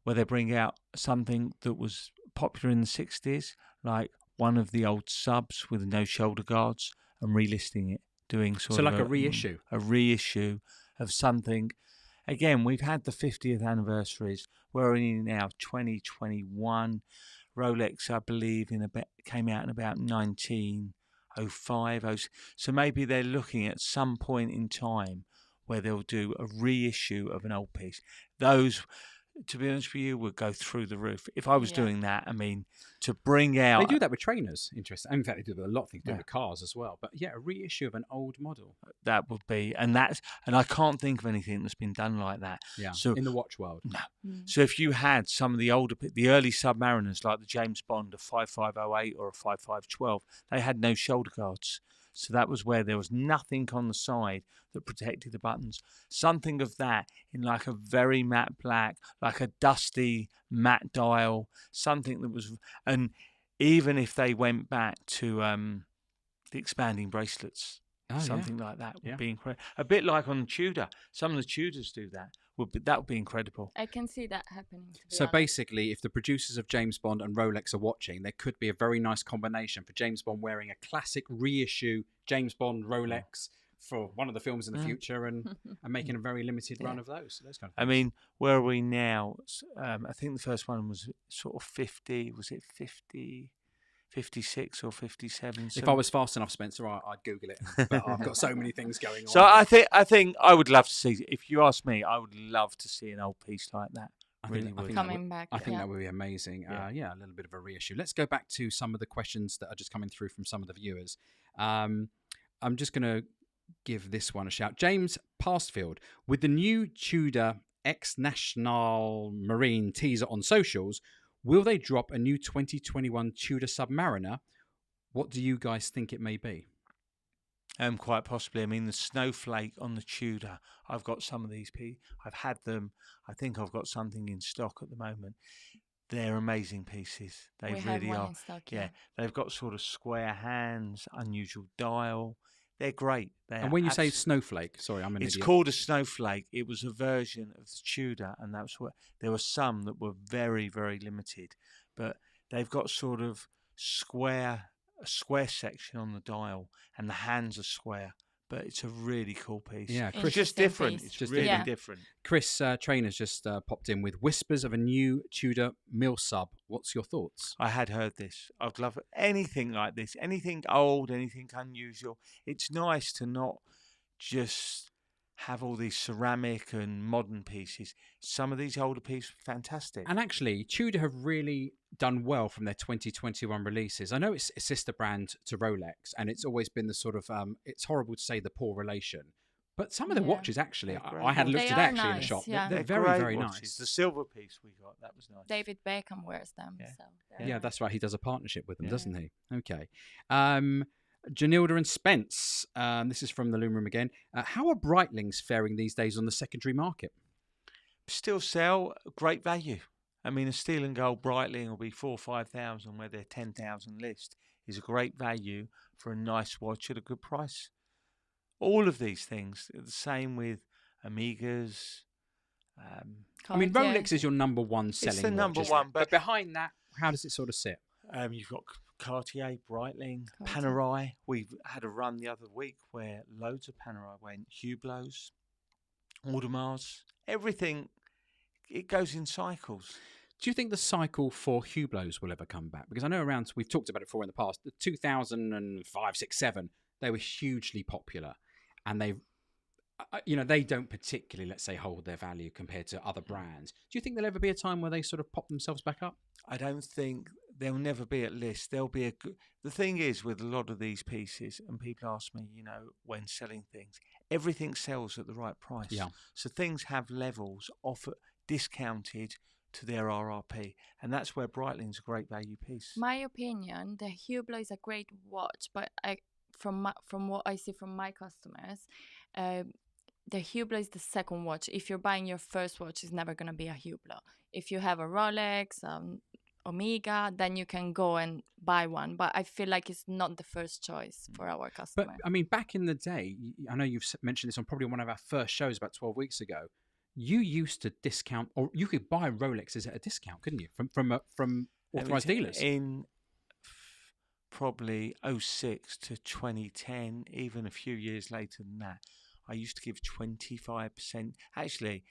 where they bring out something that was popular in the 60s, like one of the old subs with no shoulder guards, and relisting it, doing sort of like a reissue. A reissue of something. Again, we've had the 50th anniversaries. We're in now 2021. Rolex, I believe, came out in about 1905. So maybe they're looking at some point in time where they'll do a reissue of an old piece. Those, to be honest with you, would go through the roof. If I was doing that, I mean, to bring out... They do that with trainers, interesting. In fact, they do a lot of things, with cars as well. But yeah, a reissue of an old model. That would be... And I can't think of anything that's been done like that. Yeah, so, in the watch world. No. So if you had some of the early Submariners, like the James Bond, a 5508 or a 5512, they had no shoulder guards. So that was where there was nothing on the side that protected the buttons. Something of that in like a very matte black, like a dusty matte dial, something that was... And even if they went back to the expanding bracelets, something like that would be incredible. A bit like on the Tudor. Some of the Tudors do that. That would be incredible. I can see that happening. So basically, if the producers of James Bond and Rolex are watching, there could be a very nice combination for James Bond wearing a classic reissue James Bond Rolex for one of the films in the future, and making a very limited run of those kind of things. I mean, where are we now? I think the first one was sort of 50. Was it 50? 56 or 57. If I was fast enough, Spencer, I'd Google it. But I've got so many things going on. So I think I would love to see. If you ask me, I would love to see an old piece like that. I think that would be amazing. A little bit of a reissue. Let's go back to some of the questions that are just coming through from some of the viewers. I'm just going to give this one a shout. James Pastfield, with the new Tudor ex-National Marine teaser on socials, will they drop a new 2021 Tudor Submariner? What do you guys think it may be? Quite possibly. I mean, the snowflake on the Tudor, I've got some of these. I've had them. I think I've got something in stock at the moment. They're amazing pieces. They we really have one are. in stock. Yeah, they've got sort of square hands, unusual dial. They're great. And when you say snowflake, sorry, I'm an it's idiot. called a snowflake. It was a version of the Tudor, and that's what there were some that were very, very limited, but they've got sort of a square section on the dial, and the hands are square. But it's a really cool piece. Yeah, It's just different. Piece. It's Just really different. different. Chris Trainer's just popped in with whispers of a new Tudor mill sub. What's your thoughts? I had heard this. I'd love anything like this. Anything old, anything unusual. It's nice to not just have all these ceramic and modern pieces. Some of these older pieces, fantastic. And actually, Tudor have really done well from their 2021 releases. I know it's a sister brand to Rolex, and it's always been the sort of, it's horrible to say the poor relation, but some of the watches actually, They're great I had looked They today are actually in the nice, shop. yeah. They're very, great very watches. nice. The silver piece we got, that was nice. David Beckham wears them. Yeah. So Yeah, that's right. He does a partnership with them, Yeah. doesn't he? Okay. Janilda and Spence. This is from the Loom Room again. How are Breitlings faring these days on the secondary market? Still sell, great value. I mean, a steel and gold Breitling will be 4,000 or 5,000, where they're 10,000 list is a great value for a nice watch at a good price. All of these things are the same with Amigas. I mean, Rolex is your number one selling It's the number watch, isn't one, it? but behind that, how does it sort of sit? you've got Cartier, Breitling, Cartier. Panerai. We've had a run the other week where loads of Panerai went. Hublots, Audemars, everything. It goes in cycles. Do you think the cycle for Hublots will ever come back? Because I know we've talked about it before in the past. The 2005, 6, 7, they were hugely popular, and they don't particularly, let's say, hold their value compared to other brands. Do you think there'll ever be a time where they sort of pop themselves back up? I don't think there'll never be at list. There'll be the thing is with a lot of these pieces, and people ask me, when selling things, everything sells at the right price. Yeah. So things have levels discounted to their RRP, and that's where Breitling's a great value piece. My opinion, the Hublot is a great watch, but from what I see from my customers, the Hublot is the second watch. If you're buying your first watch, it's never going to be a Hublot. If you have a Rolex, Omega, then you can go and buy one. But I feel like it's not the first choice for our customer. But, I mean, back in the day, I know you've mentioned this on probably one of our first shows about 12 weeks ago, you used to discount, or you could buy Rolexes at a discount, couldn't you? From authorized dealers. In probably 06 to 2010, even a few years later than that, I used to give 25%. Actually,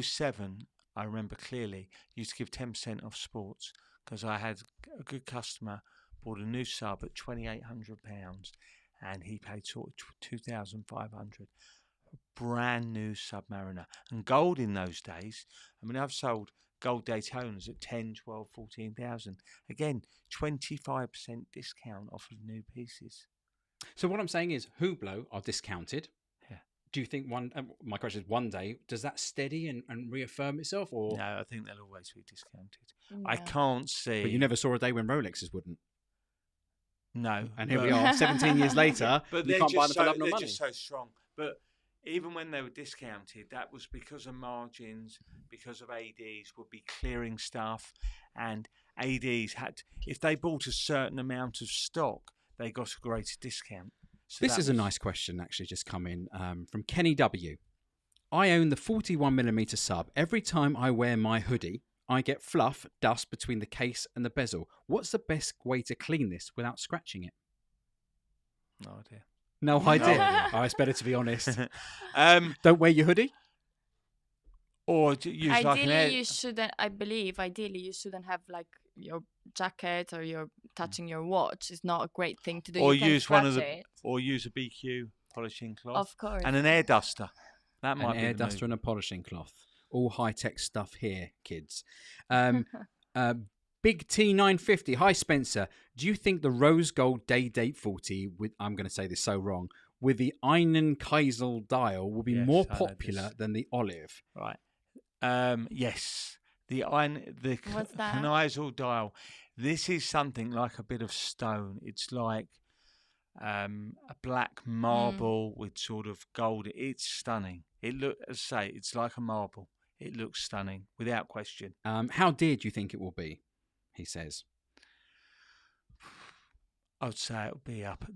07, I remember clearly, used to give 10% off sports because I had a good customer bought a new sub at £2,800 and he paid sort of 2,500. Brand new Submariner. And gold in those days, I mean, I've sold gold Daytonas at 10, 12, 14,000. Again, 25% discount off of new pieces. So what I'm saying is Hublot are discounted. Yeah. Do you think my question is one day, does that steady and reaffirm itself? Or No, I think they'll always be discounted. No. I can't see. But you never saw a day when Rolexes wouldn't. No. And here we are, 17 years later, But you they're can't buy them just for love nor they're money. just so strong. But even when they were discounted, that was because of margins, because of ADs would be clearing stuff, and ADs if they bought a certain amount of stock, they got a greater discount. So This is a nice question, actually, just come in from Kenny W. I own the 41mm sub. Every time I wear my hoodie, I get fluff, dust between the case and the bezel. What's the best way to clean this without scratching it? No idea. No idea. idea. Oh, it's better to be honest. Don't wear your hoodie? Or use like an air. You shouldn't. I believe ideally you shouldn't have like your jacket or you're touching your watch. It's not a great thing to do. Or You can use one of the. scratch it. Or use a BQ polishing cloth. Of course. And an air duster. That might An be air the duster move. and a polishing cloth. All high-tech stuff here, kids. Big T950. Hi, Spencer. Do you think the rose gold day date 40 with, I'm going to say this so wrong, with the Einen Kaisel dial will be Yes, more I know popular this. than the olive? Right. Yes. The What's that? Kneisel dial. This is something like a bit of stone. It's like a black marble with sort of gold. It's stunning. It as I say, it's like a marble. it looks stunning, without question. How dear do you think it will be? He says. I would say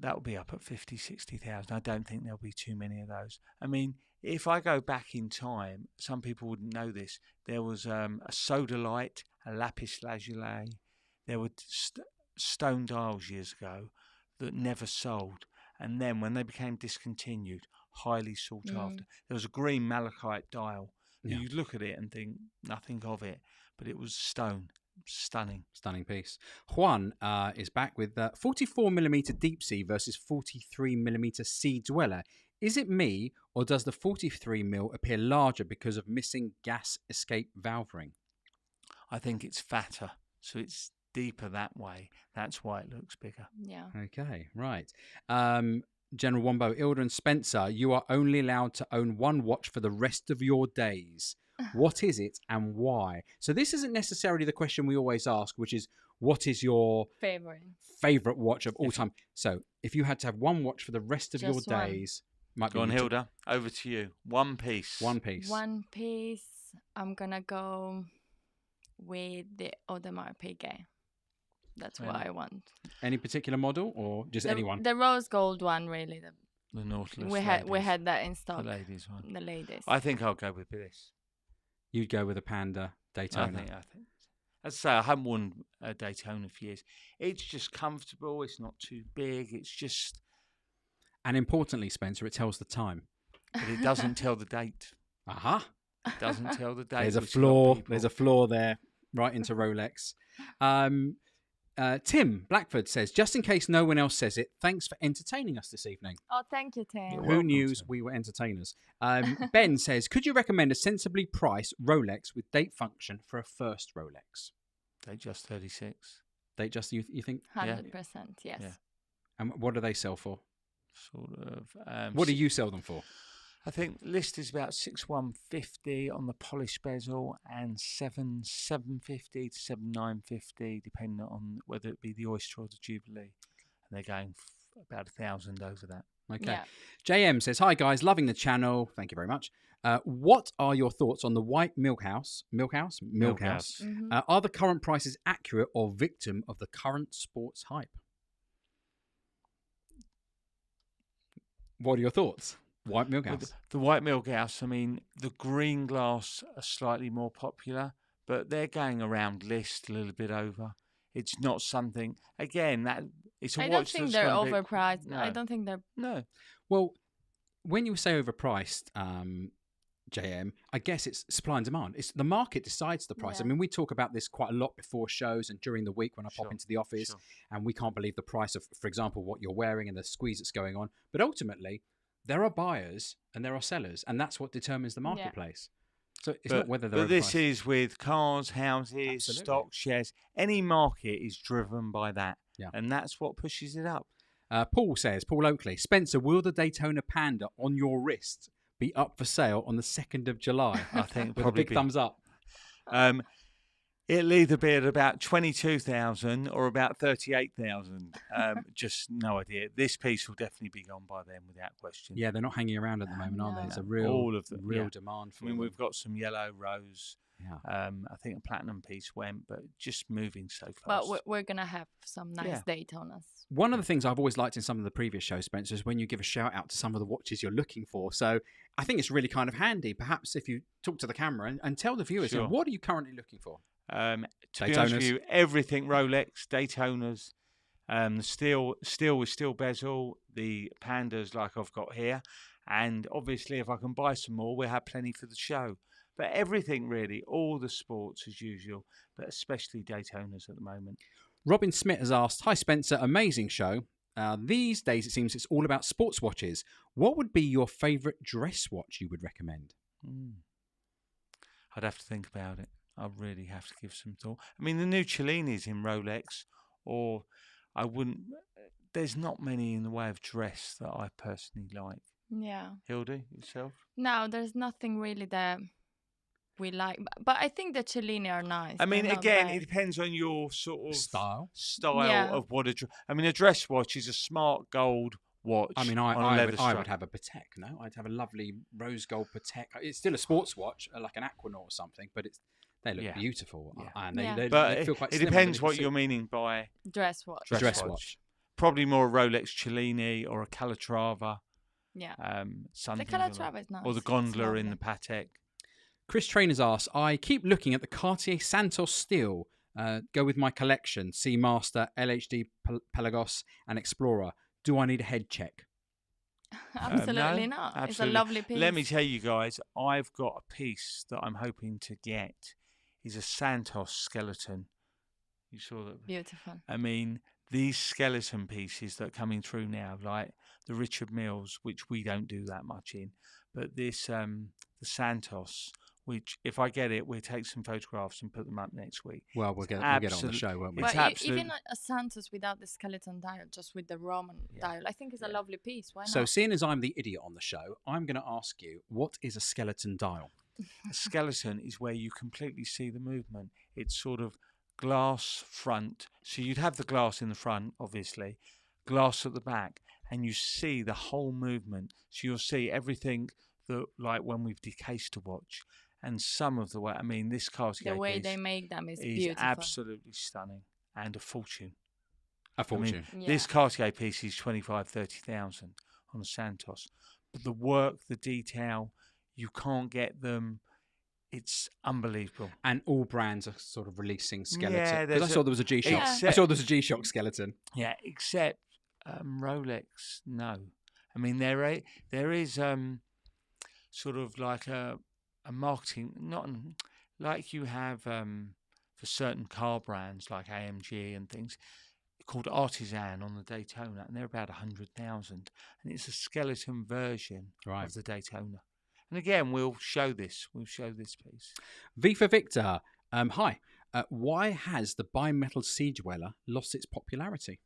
that will be up at 50, 60,000. I don't think there'll be too many of those. I mean, if I go back in time, some people wouldn't know this. There was a sodalite, a lapis lazuli. There were stone dials years ago that never sold. And then when they became discontinued, highly sought after. There was a green malachite dial. Yeah. You look at it and think nothing of it, but it was stone. Stunning piece. Juan is back with 44mm deep sea versus 43mm sea dweller. Is it me, or does the 43mm appear larger because of missing gas escape valve ring? I think it's fatter, so it's deeper that way. That's why it looks bigger. Yeah. Okay, right. General Wombo, Ilda and Spencer, you are only allowed to own one watch for the rest of your days. What is it and why? So this isn't necessarily the question we always ask, which is, what is your favorite watch of all time? So if you had to have one watch for the rest of your days, go on, Hilda, over to you. One piece. One piece. I'm gonna go with the Audemars Piguet. That's what I want. Any particular model or just anyone? The rose gold one, really. The Nautilus. We had that in stock. The ladies one. The ladies. I think I'll go with this. You'd go with a Panda Daytona. I think. As I say, I haven't worn a Daytona for years. It's just comfortable. It's not too big. It's just. And importantly, Spencer, it tells the time. But it doesn't tell the date. Aha. It doesn't tell the date. There's a flaw. There's a flaw there, right into Rolex. Tim Blackford says, just in case no one else says it, thanks for entertaining us this evening. Oh, thank you, Tim. Who knew we were entertainers? Ben says, could you recommend a sensibly priced Rolex with date function for a first Rolex? Datejust 36. Datejust, you think? 100%, yes. Yeah. And what do they sell for? Sort of. What do you sell them for? I think list is about 6,150 on the polished bezel and 7,750 to 7,950, depending on whether it be the Oyster or the Jubilee. And they're going about 1,000 over that. Okay. Yeah. JM says, hi guys, loving the channel. Thank you very much. What are your thoughts on the white Milkhouse? Mm-hmm. Are the current prices accurate or victim of the current sports hype? What are your thoughts? White Milkhouse. The white Milkhouse, I mean, the green glass are slightly more popular, but they're going around list a little bit over. It's not something, again, that it's a watch. I don't think they're overpriced. No. I don't think they're. No. Well, when you say overpriced, JM, I guess it's supply and demand. It's the market decides the price. Yeah. I mean, we talk about this quite a lot before shows and during the week when I pop into the office, and we can't believe the price of, for example, what you're wearing and the squeeze that's going on. But ultimately, there are buyers and there are sellers, and that's what determines the marketplace. Yeah. So it's not whether they're. But this is with cars, houses, stock shares. Any market is driven by that, and that's what pushes it up. Paul Oakley, Spencer, will the Daytona Panda on your wrist be up for sale on the 2nd of July? I think with a big thumbs up. It'll either be at about 22,000 or about 38,000. Just no idea. This piece will definitely be gone by then, without question. Yeah, they're not hanging around at the moment, are they? It's a real demand for them. I mean, we've got some yellow, rose. Yeah. I think a platinum piece went, but just moving so fast. But we're going to have some nice Daytonas. One of the things I've always liked in some of the previous shows, Spencer, is when you give a shout out to some of the watches you're looking for. So I think it's really kind of handy, perhaps, if you talk to the camera and tell the viewers, what are you currently looking for? To be honest with you, everything Rolex, Daytonas, the steel with steel bezel, the Pandas like I've got here, and obviously if I can buy some more, we'll have plenty for the show. But everything really, all the sports as usual, but especially Daytonas at the moment. Robin Smith has asked, hi Spencer, amazing show. These days it seems it's all about sports watches. What would be your favourite dress watch you would recommend? I'd have to think about it. I really have to give some thought. I mean, the new Cellini's in Rolex, or I wouldn't. There's not many in the way of dress that I personally like. Yeah. Hilda, yourself? No, there's nothing really that we like, but I think the Cellini are nice. I mean, again, it depends on your sort of style of what a dress watch is. A smart gold watch. I mean, I would have a Patek. No, I'd have a lovely rose gold Patek. It's still a sports watch, like an Aquanaut or something, but they look beautiful, and they feel quite. It depends what you're meaning by dress watch. Dress watch. Probably more a Rolex Cellini or a Calatrava. Yeah. Something the Calatrava is nice. Or the Gondola in the Patek. Chris Trainers asks, I keep looking at the Cartier Santos steel. Go with my collection. Seamaster, LHD, Pelagos, and Explorer. Do I need a head check? Absolutely no, not. Absolutely. It's a lovely piece. Let me tell you guys, I've got a piece that I'm hoping to get. Is a Santos skeleton. You saw that? Beautiful. I mean, these skeleton pieces that are coming through now, like the Richard Milles, which we don't do that much in, but this the Santos, which if I get it, we'll take some photographs and put them up next week. Well, we'll get it on the show, won't we? But even a Santos without the skeleton dial, just with the Roman dial, I think is a lovely piece. Why not? So seeing as I'm the idiot on the show, I'm going to ask you, what is a skeleton dial? A skeleton is where you completely see the movement. It's sort of glass front. So you'd have the glass in the front, obviously, glass at the back, and you see the whole movement. So you'll see everything that, like when we've decased a watch. And some of the way, I mean, this Cartier the way piece they make them is beautiful. Absolutely stunning and a fortune. A fortune. I mean, this Cartier piece is 25,000-30,000 on a Santos. But the work, the detail, you can't get them. It's unbelievable. And all brands are sort of releasing skeleton. Yeah, because I saw there was a G-Shock. Yeah. I saw there was a G-Shock skeleton. Yeah, except Rolex, no. I mean, there is sort of like a marketing, not like you have for certain car brands like AMG and things, called Artisan on the Daytona, and they're about 100,000, and it's a skeleton version of the Daytona. And again, we'll show this piece. V for Victor, hi. Why has the bimetal Sea Dweller lost its popularity?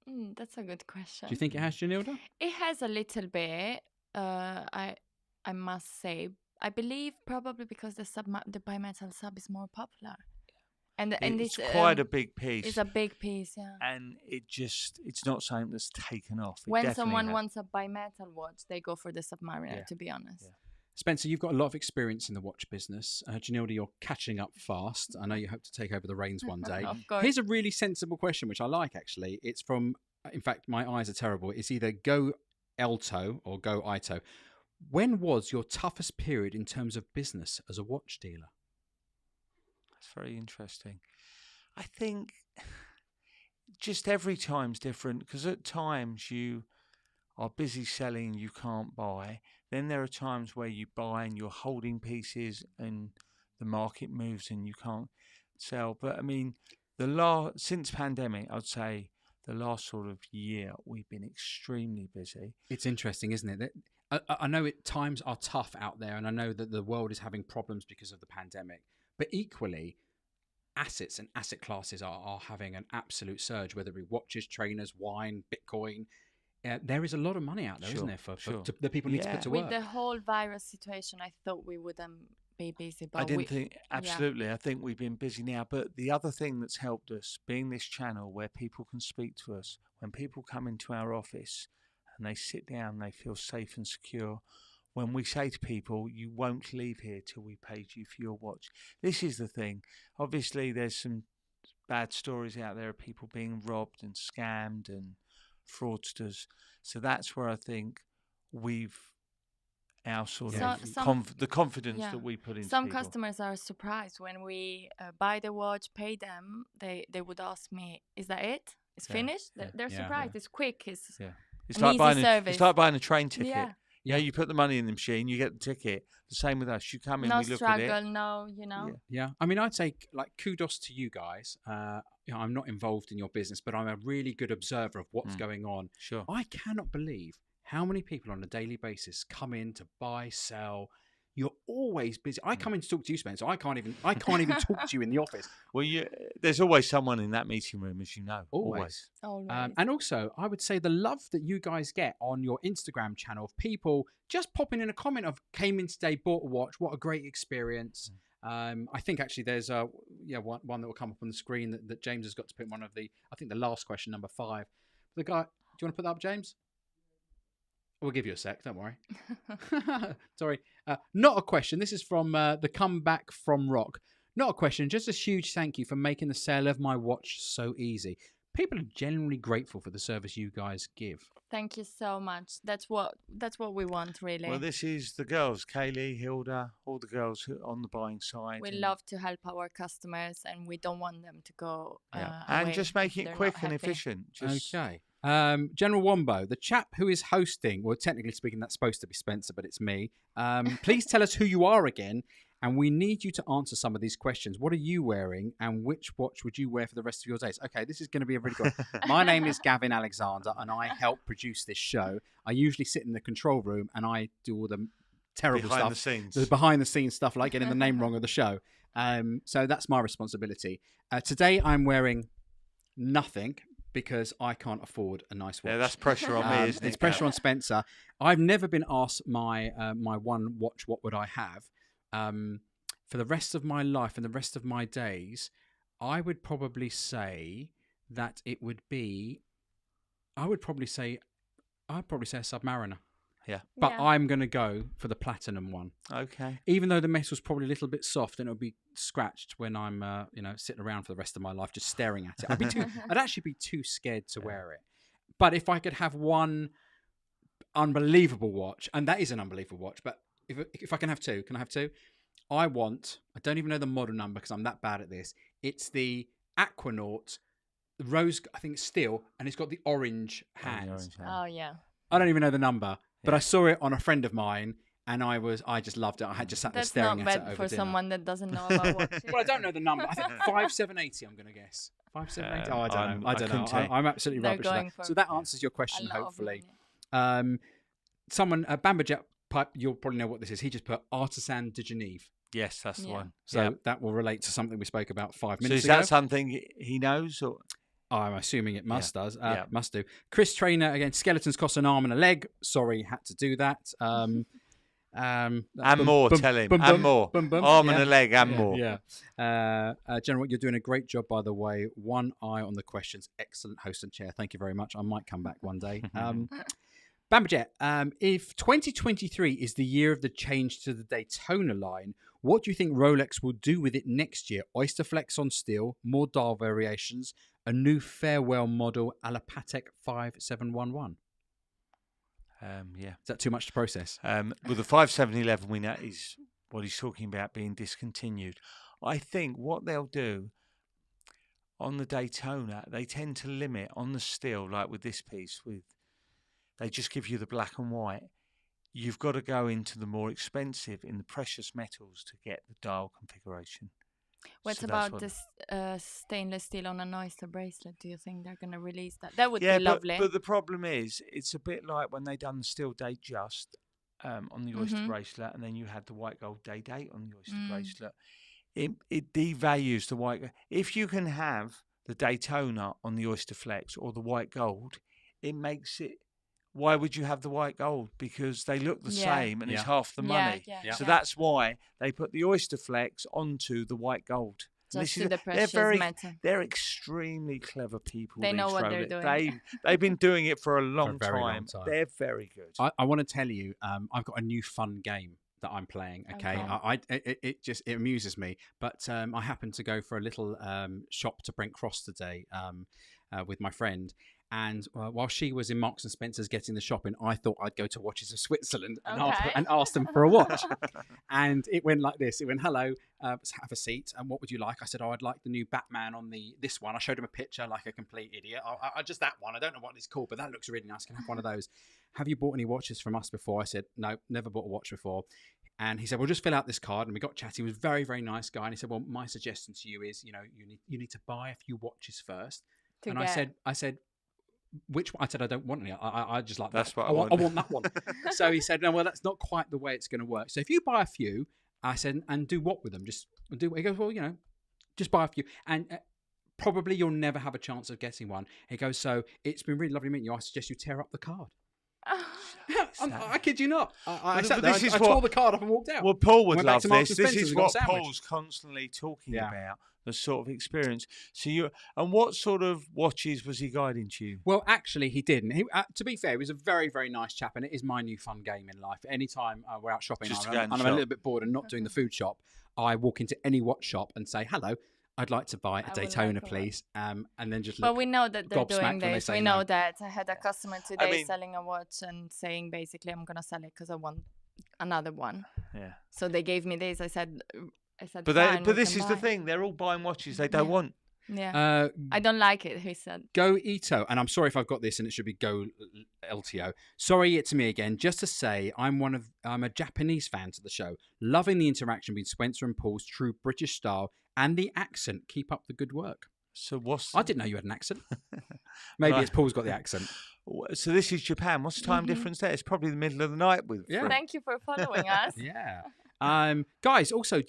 That's a good question. Do you think it has, Janilda? It has a little bit. I must say. I believe probably because the bimetal sub is more popular. And it's quite a big piece. It's a big piece, yeah. And it's not something that's taken off. When someone wants a bimetal watch, they go for the Submariner, to be honest. Yeah. Spencer, you've got a lot of experience in the watch business. Janilda, you're catching up fast. I know you hope to take over the reins one day. Of course. Here's a really sensible question, which I like, actually. It's from, in fact, my eyes are terrible. It's either Go Elto or Go Ito. When was your toughest period in terms of business as a watch dealer? That's very interesting. I think just every time's different, because at times you are busy selling, you can't buy. Then there are times where you buy and you're holding pieces and the market moves and you can't sell. But I mean, since pandemic, I'd say the last sort of year, we've been extremely busy. It's interesting, isn't it? I know times are tough out there, and I know that the world is having problems because of the pandemic. But equally, assets and asset classes are having an absolute surge, whether it be watches, trainers, wine, Bitcoin. There is a lot of money out there, isn't there, for the people need to put to work. With the whole virus situation, I thought we wouldn't be busy. But I didn't think, absolutely. I think we've been busy now. But the other thing that's helped us, being this channel where people can speak to us, when people come into our office and they sit down, they feel safe and secure. When we say to people, you won't leave here till we paid you for your watch. This is the thing. Obviously, there's some bad stories out there of people being robbed and scammed and fraudsters. So that's where I think our sort of the confidence that we put into some people. Customers are surprised when we buy the watch, pay them. They would ask me, "Is that it? It's finished?" They're surprised. It's quick. It's like buying a train ticket. Yeah, you put the money in the machine, you get the ticket. The same with us. You come in, we look at it. No struggle, Yeah. I mean, I'd say, like, kudos to you guys. I'm not involved in your business, but I'm a really good observer of what's going on. Sure. I cannot believe how many people on a daily basis come in to buy, sell. You're always busy. I come in to talk to you, Spencer. I can't even talk to you in the office. Well, there's always someone in that meeting room, as you know. Always. And also, I would say the love that you guys get on your Instagram channel of people just popping in a comment of came in today, bought a watch. What a great experience. I think actually there's one that will come up on the screen that James has got to put in one of the, I think the last question, number 5. The guy, do you want to put that up, James? We'll give you a sec. Don't worry. Sorry. Not a question. This is from the comeback from Rock. Not a question. Just a huge thank you for making the sale of my watch so easy. People are genuinely grateful for the service you guys give. Thank you so much. That's what we want, really. Well, this is the girls, Kaylee, Hilda, all the girls who are on the buying side. We love to help our customers, and we don't want them to go and just making it quick and efficient. Okay. General Wombo, the chap who is hosting, well, technically speaking, that's supposed to be Spencer, but it's me. Please tell us who you are again, and we need you to answer some of these questions. What are you wearing, and which watch would you wear for the rest of your days? Okay, this is going to be a really good one. My name is Gavin Alexander, and I help produce this show. I usually sit in the control room, and I do all the terrible stuff. The behind-the-scenes stuff, like getting the name wrong of the show. So that's my responsibility. Today, I'm wearing nothing, because I can't afford a nice watch. Yeah, that's pressure on me, isn't it? It's pressure on Spencer. I've never been asked my one watch, what would I have? For the rest of my life and the rest of my days, I would probably say that it would be... I'd probably say a Submariner. Yeah. But I'm going to go for the platinum one. Okay. Even though the metal's probably a little bit soft and it'll be scratched when I'm, sitting around for the rest of my life just staring at it. I'd actually be too scared to wear it. But if I could have one unbelievable watch, and that is an unbelievable watch, but if I can have two, can I have two? I don't even know the model number because I'm that bad at this. It's the Aquanaut, rose, I think it's steel, and it's got the orange hands. Oh, yeah. I don't even know the number. But I saw it on a friend of mine, and I just loved it. I had just sat there staring at it over dinner. That's not bad for someone that doesn't know about watches. Well, I don't know the number. I think 5780. I'm going to guess 5780. Oh, I don't know. I'm absolutely rubbish at that. So that answers your question, hopefully. Someone, Bambajet Pipe, you'll probably know what this is. He just put Artisan de Genève. Yes, that's the one. So that will relate to something we spoke about 5 minutes ago. So is that something he knows, or? I'm assuming it must do. Chris Trainer, again, skeletons cost an arm and a leg. Sorry, had to do that. And more, tell him. And more. Arm and a leg and more. Yeah. General, you're doing a great job, by the way. One eye on the questions. Excellent host and chair. Thank you very much. I might come back one day. Bambajet, if 2023 is the year of the change to the Daytona line, what do you think Rolex will do with it next year? Oyster Flex on steel, more dial variations, a new farewell model, a la Patek 5711. Is that too much to process? Well, the 5711 we know is what he's talking about being discontinued. I think what they'll do on the Daytona, they tend to limit on the steel, like with this piece, they just give you the black and white. You've got to go into the more expensive, in the precious metals, to get the dial configuration. What about this stainless steel on an oyster bracelet? Do you think they're going to release that? That would be lovely. But the problem is, it's a bit like when they done the steel date just on the oyster bracelet, and then you had the white gold day date on the oyster bracelet. It devalues the white. If you can have the Daytona on the oyster flex or the white gold, it makes it. Why would you have the white gold? Because they look the same and it's half the money. So that's why they put the oyster flex onto the white gold. Just to the precious metal. They're extremely clever people. They know what they're doing. They've been doing it for a long time. They're very good. I want to tell you, I've got a new fun game that I'm playing. Okay, it amuses me. But I happened to go for a little shop to Brent Cross today with my friend. And while she was in Marks and Spencer's getting the shopping, I thought I'd go to Watches of Switzerland and ask them for a watch. And it went like this. It went, hello, have a seat. And what would you like? I said, I'd like the new Batman on this one. I showed him a picture like a complete idiot. I just that one. I don't know what it's called, but that looks really nice. Can I have one of those? Have you bought any watches from us before? I said, no, never bought a watch before. And he said, well, just fill out this card. And we got chatting. He was a very, very nice guy. And he said, well, my suggestion to you is, you need to buy a few watches first. I said, which one? I said, I don't want any. I just like that's that. What I want that one. So he said, no, well, that's not quite the way it's going to work. So if you buy a few, I said, and do what with them? Just do what? He goes, well, just buy a few. And probably you'll never have a chance of getting one. He goes, so it's been really lovely meeting you. I suggest you tear up the card. I kid you not. I But sat there, this is I what- tore the card up and walked out. Well, Paul would Went back love to Marks this. and This Spencer's is and got a what sandwich. Paul's constantly talking Yeah. about, the sort of experience. So what sort of watches was he guiding to you? Well, actually, he didn't. To be fair, he was a very, very nice chap, and it is my new fun game in life. Anytime we're out shopping Just to and go I'm and a shop. little bit bored and not doing the food shop, I walk into any watch shop and say, hello, I'd like to buy a I would Daytona, like a please. And then just But look. we know that they're gobsmacked doing when they this. say We no. know that. I had a customer today mean- selling a watch and saying basically, I'm gonna sell it because I want another one. Yeah. So they gave me this. I said, But fine, we this can is the buy." thing. They're all buying watches they don't Yeah. want. Yeah, I don't like it. He said. Go Ito, and I'm sorry if I've got this, and it should be Go LTO. Sorry, it's me again. Just to say, I'm a Japanese fan to the show, loving the interaction between Spencer and Paul's true British style and the accent. Keep up the good work. So what's? I didn't know you had an accent. Maybe Right. it's Paul's got the accent. So this is Japan. What's the time difference there? It's probably the middle of the night with. Yeah. for- Thank you for following us. Yeah. Guys, also,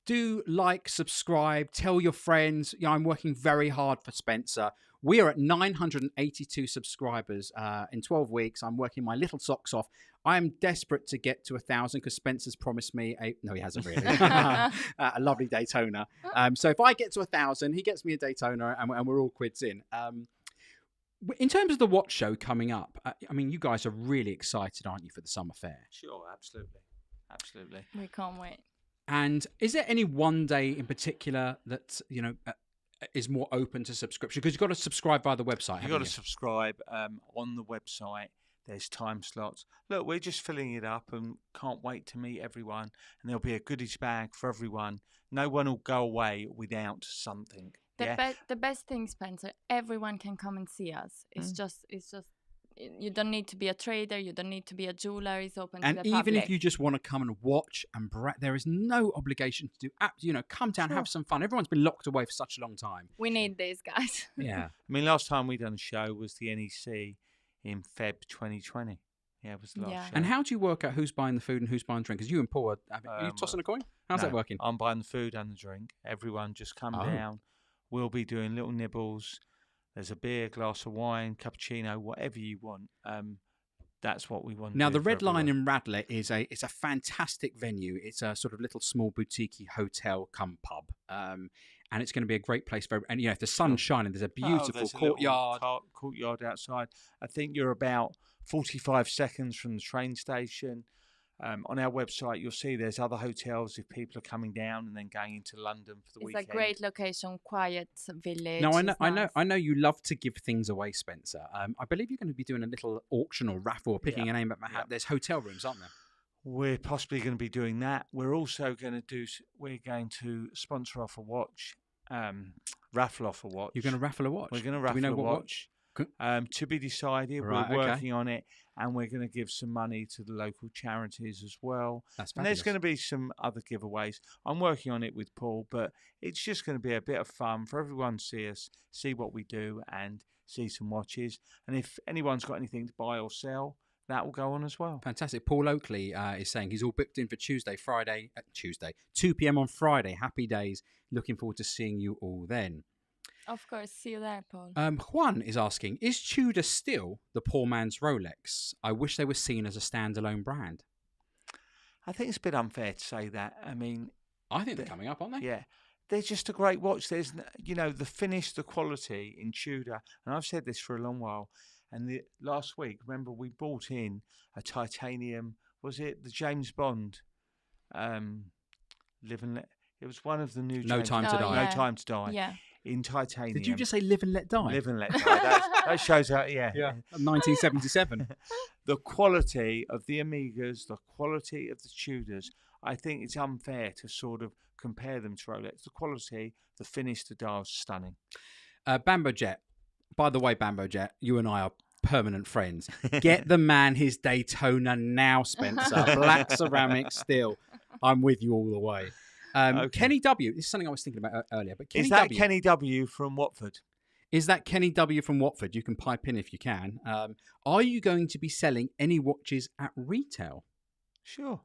do like, subscribe, tell your friends. I'm working very hard for Spencer. We are at 982 subscribers in 12 weeks. I'm working my little socks off. I'm desperate to get to 1,000 because Spencer's promised me no, he hasn't really, a lovely Daytona. So if I get to 1,000, he gets me a Daytona, and we're all quids in. In terms of the watch show coming up, I mean, you guys are really excited, aren't you, for the summer fair? Sure, absolutely. We can't wait. And is there any one day in particular that is more open to subscription? Because you've got to subscribe via the website. You've got to subscribe on the website. There's time slots. Look, we're just filling it up and can't wait to meet everyone. And there'll be a goodies bag for everyone. No one will go away without something. The best thing, Spencer, everyone can come and see us. It's just you don't need to be a trader, you don't need to be a jeweler. It's open to the public. And even if you just want to come and watch and there is no obligation to do. Come down, have some fun. Everyone's been locked away for such a long time. We need these guys. Yeah. I mean, last time we done a show was the NEC in Feb 2020. Yeah, it was the last show. And how do you work out who's buying the food and who's buying the drink? Because you and Paul are you tossing a coin? How's that working? I'm buying the food and the drink. Everyone just come down. We'll be doing little nibbles. There's a beer, glass of wine, cappuccino, whatever you want. That's what we want. Now, to do the for Red Lion everyone. in Radlett it's a fantastic venue. It's a sort of little small boutique hotel cum pub. And it's going to be a great place for everyone. And, if the sun's shining, there's a beautiful there's a courtyard. little courtyard outside. I think you're about 45 seconds from the train station. On our website, you'll see there's other hotels if people are coming down and then going into London for the weekend. It's a great location, quiet village. No, It's nice. I know you love to give things away, Spencer. I believe you're going to be doing a little auction or raffle or picking a name at my hat. There's hotel rooms, aren't there? We're possibly going to be doing that. We're also going to sponsor off a watch, raffle off a watch. You're going to raffle a watch? We're going to Do raffle we know a what watch. To be decided. Right, We're okay. working on it, and we're going to give some money to the local charities as well. That's and there's fabulous. going to be some other giveaways. I'm working on it with Paul, but it's just going to be a bit of fun for everyone to see us, see what we do, and see some watches. And if anyone's got anything to buy or sell, that will go on as well. Fantastic. Paul Oakley is saying he's all booked in for Tuesday, 2 p.m. on Friday. Happy days. Looking forward to seeing you all then. Of course, see you there, Paul. Juan is asking, is Tudor still the poor man's Rolex? I wish they were seen as a standalone brand. I think it's a bit unfair to say that. I mean, I think they're coming up, aren't they? yeah, they're just a great watch. There's, the finish, the quality in Tudor, and I've said this for a long while. And last week, remember, we bought in a titanium. Was it the James Bond? Live and Let. It was one of the new. No James Time to Bond. Die. No Time to Die. Yeah. In titanium. Did you just say live and let die? Live and Let Die? That shows how. Yeah. 1977. The quality of the Amigas, the quality of the Tudors, I think it's unfair to sort of compare them to Rolex. The quality, the finish, the dial's stunning. Bambo Jet. By the way, Bambo Jet, you and I are permanent friends. Get the man his Daytona now, Spencer. Black ceramic steel. I'm with you all the way. Okay. Kenny W. This is something I was thinking about earlier. But Kenny Is that W. Kenny W from Watford? Is that Kenny W from Watford? You can pipe in if you can. Are you going to be selling any watches at retail? Sure.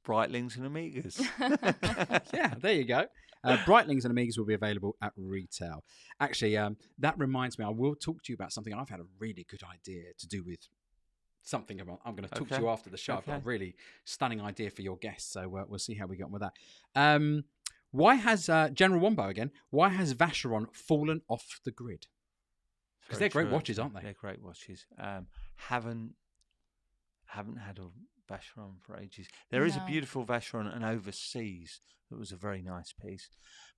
Breitlings and Amigas. Yeah, there you go. Breitlings and Amigas will be available at retail. Actually, that reminds me, I will talk to you about something. I've had a really good idea to do with something about. I'm going to talk to you after the show. I've got a really stunning idea for your guests, so we'll see how we get on with that. Why has General Wombo again? Why has Vacheron fallen off the grid? Because they're great watches, aren't they? They're great watches. Haven't had a Vacheron for ages. There is a beautiful Vacheron and overseas that was a very nice piece,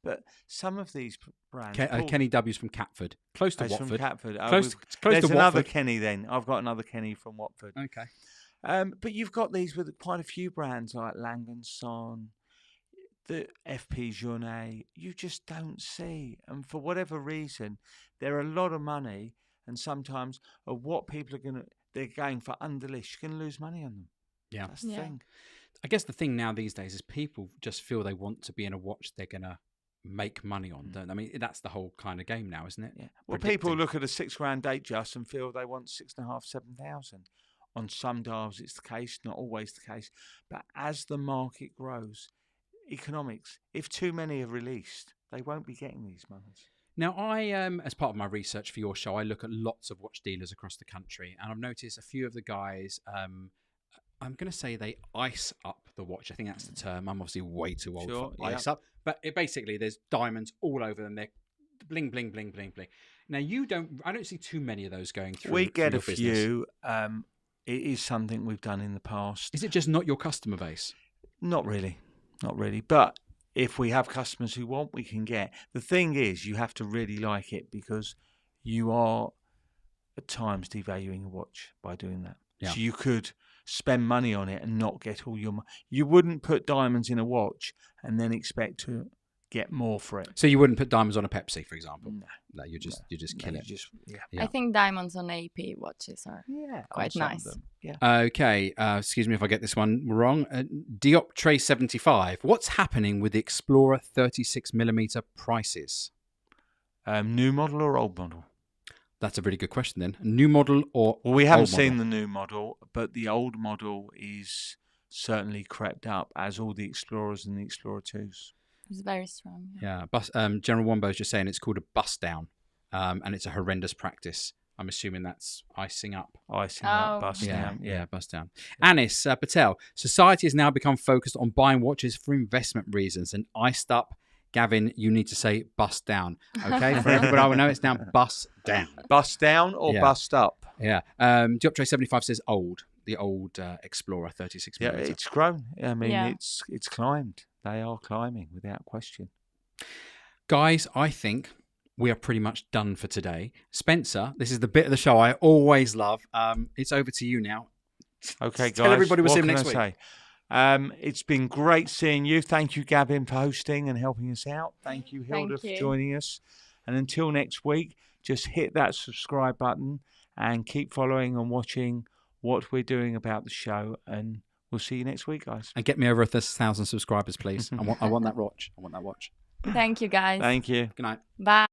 but some of these brands. Kenny W's from Catford, close to Watford. From Catford. Close there's to another Watford. Kenny. Then I've got another Kenny from Watford. Okay. But you've got these with quite a few brands like Lang & Son, the FP Journée. You just don't see, and for whatever reason, they're a lot of money, and sometimes of what people are they're going for underlist. You can lose money on them. Yeah, that's the thing. I guess the thing now these days is people just feel they want to be in a watch they're gonna make money on. Don't they? I mean, that's the whole kind of game now, isn't it? Yeah. Well, people look at a £6,000 Datejust and feel they want 6,500, 7,000. On some dials, it's the case, not always the case. But as the market grows, economics, if too many are released, they won't be getting these monies. Now, I, as part of my research for your show, I look at lots of watch dealers across the country, and I've noticed a few of the guys, I'm going to say they ice up the watch. I think that's the term. I'm obviously way too old for ice up. But basically, there's diamonds all over them. They're bling, bling, bling, bling, bling. Now, I don't see too many of those going through. We get a business. few. It is something we've done in the past. Is it just not your customer base? Not really. Not really. But if we have customers who want, we can get. The thing is, you have to really like it because you are at times devaluing a watch by doing that. Yeah. So you could spend money on it and not get all your money. You wouldn't put diamonds in a watch and then expect to get more for it. So you wouldn't put diamonds on a Pepsi, for example? No, you just kill it. I think diamonds on AP watches are quite nice. Yeah. Okay, excuse me if I get this one wrong. Dioptre 75. What's happening with the Explorer 36mm prices? New model or old model? That's a really good question then. New model or Well, we haven't seen the new model, but the old model is certainly crept up, as all the Explorers and the Explorer 2s. It's very strong. Yeah. General Wombo is just saying it's called a bust down, and it's a horrendous practice. I'm assuming that's icing up. Icing up, bust down. Yeah, bust down. Anis Patel. Society has now become focused on buying watches for investment reasons, and iced up. Gavin, you need to say bust down. Okay? For everybody I will know, it's now bust down. Bust down or bust up? Yeah. Dioptre 75 says old. The old Explorer 36mm. Yeah, it's grown. I mean, it's climbed. They are climbing without question. Guys, I think we are pretty much done for today. Spencer, this is the bit of the show I always love. It's over to you now. Okay, guys. Tell everybody we'll see them next week. It's been great seeing you. Thank you, Gavin, for hosting and helping us out. Thank you, Hilda, for joining us. And until next week, just hit that subscribe button and keep following and watching what we're doing about the show. And we'll see you next week, guys. And get me over 1,000 subscribers, please. I want that watch. I want that watch. Thank you, guys. Thank you. Good night. Bye.